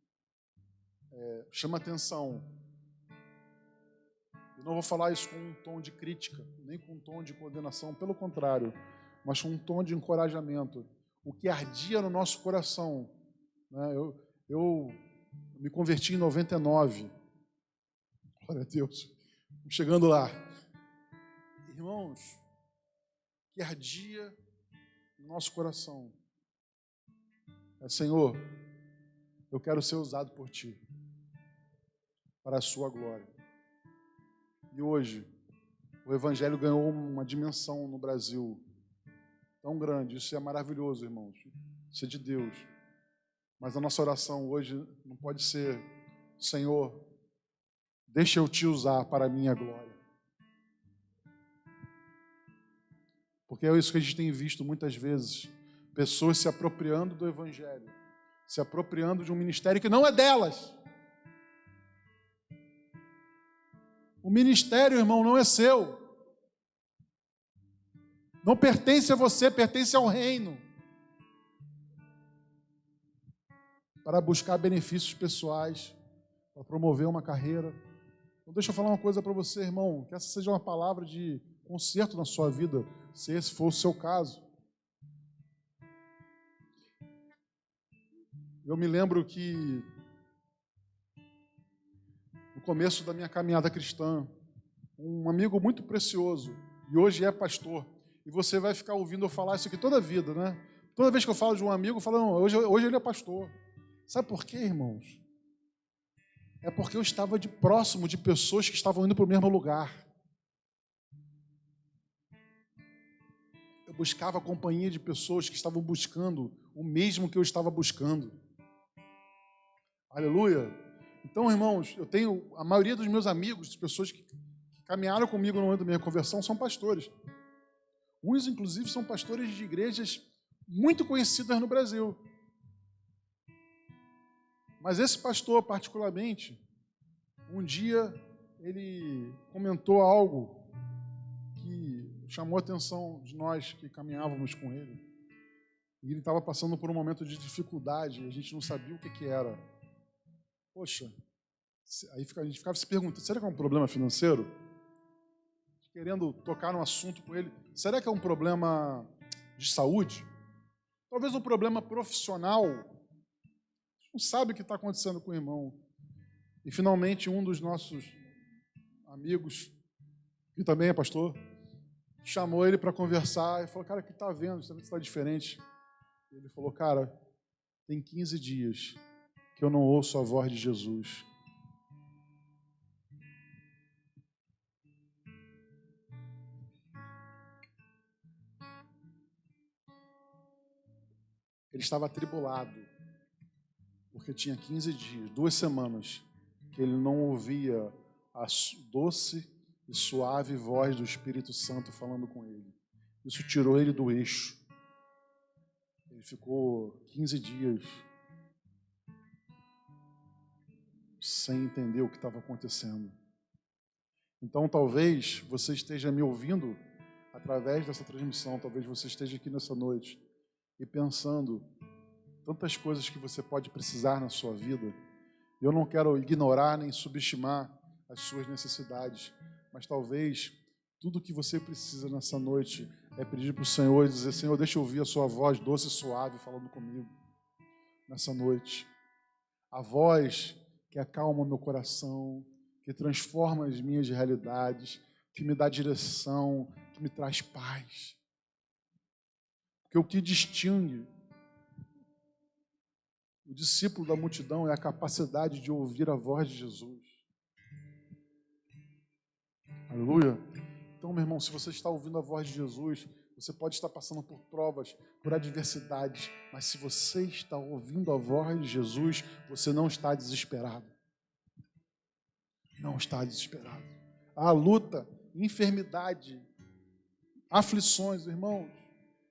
chama atenção, eu não vou falar isso com um tom de crítica, nem com um tom de condenação, pelo contrário, mas com um tom de encorajamento. O que ardia no nosso coração, né? Eu me converti em 99. Glória a Deus. Chegando lá. Irmãos, que ardia no nosso coração é: Senhor, eu quero ser usado por Ti, para a Sua glória. E hoje, o Evangelho ganhou uma dimensão no Brasil tão grande. Isso é maravilhoso, irmãos. Isso é de Deus. Mas a nossa oração hoje não pode ser: Senhor, deixa eu Te usar para a minha glória. Porque é isso que a gente tem visto muitas vezes. Pessoas se apropriando do Evangelho, se apropriando de um ministério que não é delas. O ministério, irmão, não é seu. Não pertence a você, pertence ao reino. Para buscar benefícios pessoais, para promover uma carreira. Então deixa eu falar uma coisa para você, irmão, que essa seja uma palavra de conserto na sua vida, se esse for o seu caso. Eu me lembro que no começo da minha caminhada cristã, um amigo muito precioso, e hoje é pastor, e você vai ficar ouvindo eu falar isso aqui toda a vida, né? Toda vez que eu falo de um amigo, eu falo: não, hoje ele é pastor. Sabe por quê, irmãos? É porque eu estava próximo de pessoas que estavam indo para o mesmo lugar. Eu buscava a companhia de pessoas que estavam buscando o mesmo que eu estava buscando. Aleluia! Então, irmãos, eu tenho a maioria dos meus amigos, pessoas que caminharam comigo no momento da minha conversão, são pastores. Uns, inclusive, são pastores de igrejas muito conhecidas no Brasil. Mas esse pastor, particularmente, um dia ele comentou algo que chamou a atenção de nós que caminhávamos com ele. E ele estava passando por um momento de dificuldade, e a gente não sabia o que era. Poxa, aí a gente ficava se perguntando: será que é um problema financeiro? Querendo tocar no assunto com ele. Será que é um problema de saúde? Talvez um problema profissional. Não sabe o que está acontecendo com o irmão. E finalmente um dos nossos amigos, que também é pastor, chamou ele para conversar e falou: cara, o que está vendo? Você está diferente. Ele falou: cara, tem 15 dias que eu não ouço a voz de Jesus. Ele estava atribulado, porque tinha 15 dias, 2 semanas, que ele não ouvia a doce e suave voz do Espírito Santo falando com ele. Isso tirou ele do eixo. Ele ficou 15 dias sem entender o que estava acontecendo. Então, talvez você esteja me ouvindo através dessa transmissão, talvez você esteja aqui nessa noite e pensando tantas coisas que você pode precisar na sua vida. Eu não quero ignorar nem subestimar as suas necessidades, mas talvez tudo que você precisa nessa noite é pedir para o Senhor e dizer: Senhor, deixa eu ouvir a sua voz doce e suave falando comigo nessa noite. A voz que acalma meu coração, que transforma as minhas realidades, que me dá direção, que me traz paz. Porque o que distingue o discípulo da multidão é a capacidade de ouvir a voz de Jesus. Aleluia. Então, meu irmão, se você está ouvindo a voz de Jesus, você pode estar passando por provas, por adversidades, mas se você está ouvindo a voz de Jesus, você não está desesperado. Não está desesperado. Há luta, enfermidade, aflições, irmãos.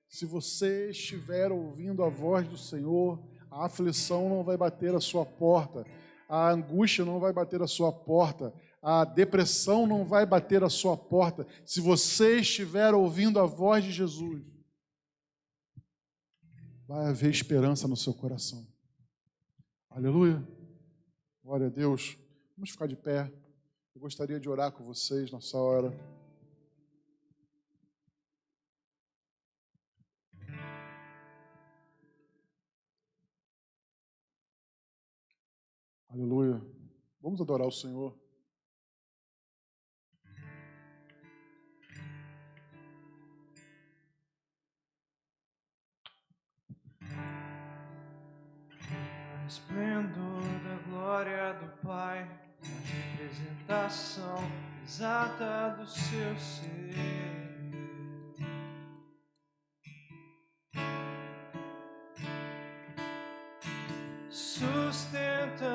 Se você estiver ouvindo a voz do Senhor, a aflição não vai bater a sua porta, a angústia não vai bater a sua porta, a depressão não vai bater a sua porta. Se você estiver ouvindo a voz de Jesus, vai haver esperança no seu coração. Aleluia. Glória a Deus. Vamos ficar de pé. Eu gostaria de orar com vocês nessa hora. Aleluia. Vamos adorar o Senhor. O esplendor da glória do Pai, a representação exata do seu ser. Sustentando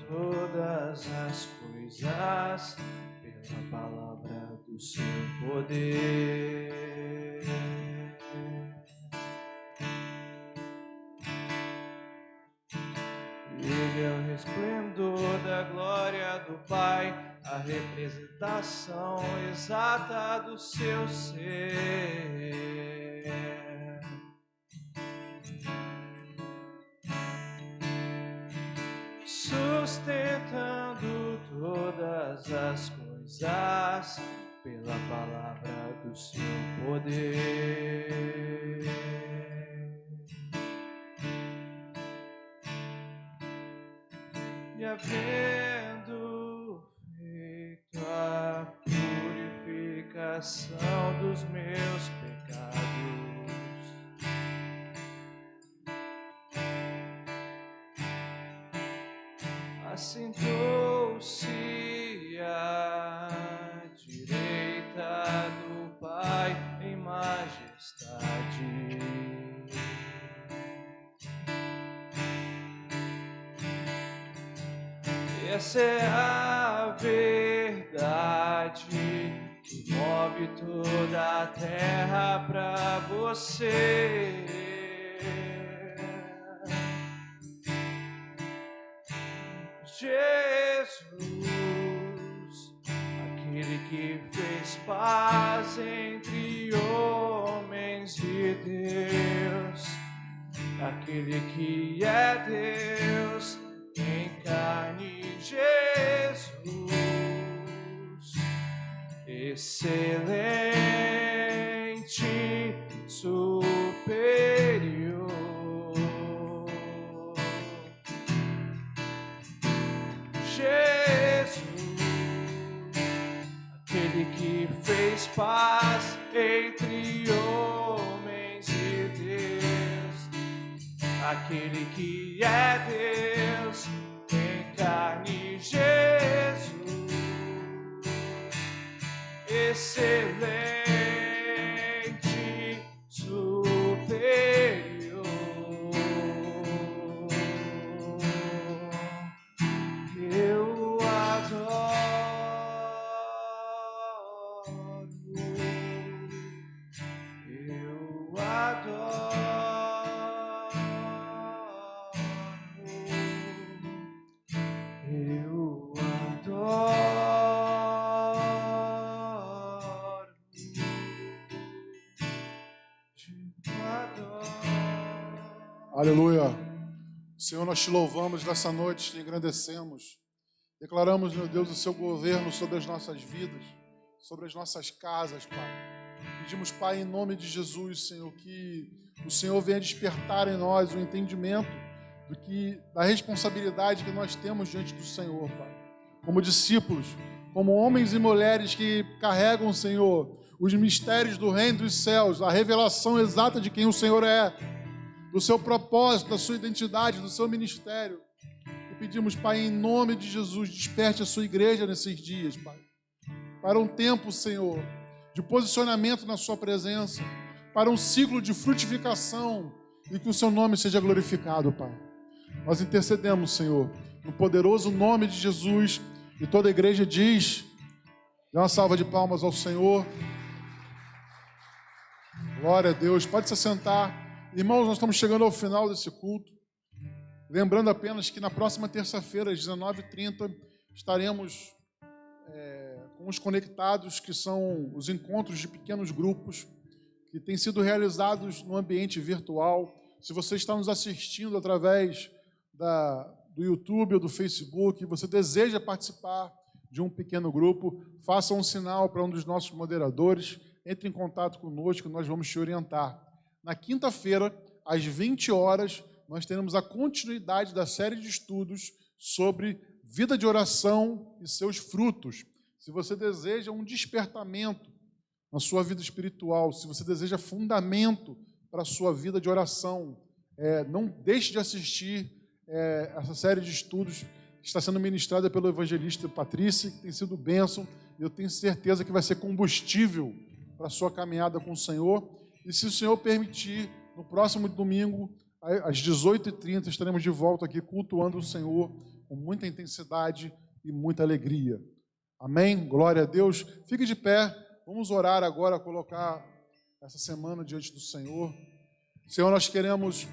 todas as coisas pela palavra do seu poder. Ele é o resplendor da glória do Pai, a representação exata do seu ser. Sustentando todas as coisas pela palavra do seu poder. E havendo feito a purificação dos meus pecados, assentou-se à direita do Pai em majestade. Essa é a verdade que move toda a terra para você. Jesus, aquele que fez paz entre homens e Deus, aquele que é Deus em carne, Jesus, excelente, superior. Jesus, aquele que fez paz entre homens e Deus, aquele que é Deus em carne, Jesus, excelente, superior. Eu adoro. Aleluia. Senhor, nós te louvamos nessa noite, te engrandecemos. Declaramos, meu Deus, o seu governo sobre as nossas vidas, sobre as nossas casas, Pai. Pedimos, Pai, em nome de Jesus, Senhor, que o Senhor venha despertar em nós o entendimento da responsabilidade que nós temos diante do Senhor, Pai. Como discípulos, como homens e mulheres que carregam, Senhor, os mistérios do reino dos céus, a revelação exata de quem o Senhor é, do seu propósito, da sua identidade, do seu ministério. E pedimos, Pai, em nome de Jesus, desperte a sua igreja nesses dias, Pai, para um tempo, Senhor, de posicionamento na sua presença, para um ciclo de frutificação e que o seu nome seja glorificado, Pai. Nós intercedemos, Senhor, no poderoso nome de Jesus, e toda a igreja diz, dê uma salva de palmas ao Senhor. Glória a Deus. Pode se sentar. Irmãos, nós estamos chegando ao final desse culto. Lembrando apenas que na próxima terça-feira, às 19h30, estaremos com os conectados, que são os encontros de pequenos grupos, que têm sido realizados no ambiente virtual. Se você está nos assistindo através do YouTube ou do Facebook, você deseja participar de um pequeno grupo, faça um sinal para um dos nossos moderadores, entre em contato conosco, nós vamos te orientar. Na quinta-feira, às 20 horas, nós teremos a continuidade da série de estudos sobre vida de oração e seus frutos. Se você deseja um despertamento na sua vida espiritual, se você deseja fundamento para a sua vida de oração, não deixe de assistir essa série de estudos que está sendo ministrada pelo evangelista Patrícia, que tem sido bênção, e eu tenho certeza que vai ser combustível para a sua caminhada com o Senhor. E se o Senhor permitir, no próximo domingo, às 18h30, estaremos de volta aqui cultuando o Senhor com muita intensidade e muita alegria. Amém? Glória a Deus. Fique de pé. Vamos orar agora, colocar essa semana diante do Senhor. Senhor, nós queremos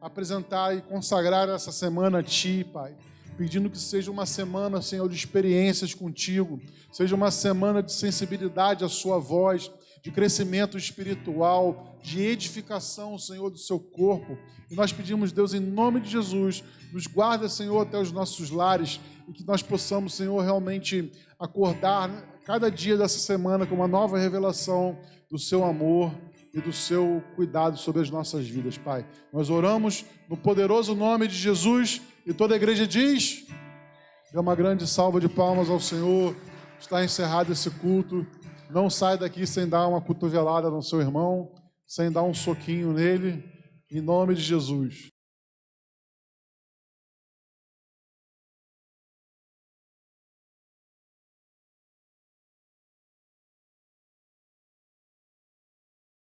apresentar e consagrar essa semana a Ti, Pai, pedindo que seja uma semana, Senhor, de experiências contigo, seja uma semana de sensibilidade à Sua voz, de crescimento espiritual, de edificação, Senhor, do seu corpo. E nós pedimos, Deus, em nome de Jesus, nos guarda, Senhor, até os nossos lares, e que nós possamos, Senhor, realmente acordar cada dia dessa semana com uma nova revelação do seu amor e do seu cuidado sobre as nossas vidas, Pai. Nós oramos no poderoso nome de Jesus, e toda a igreja diz: dê uma grande salva de palmas ao Senhor. Está encerrado esse culto. Não sai daqui sem dar uma cotovelada no seu irmão, sem dar um soquinho nele, em nome de Jesus.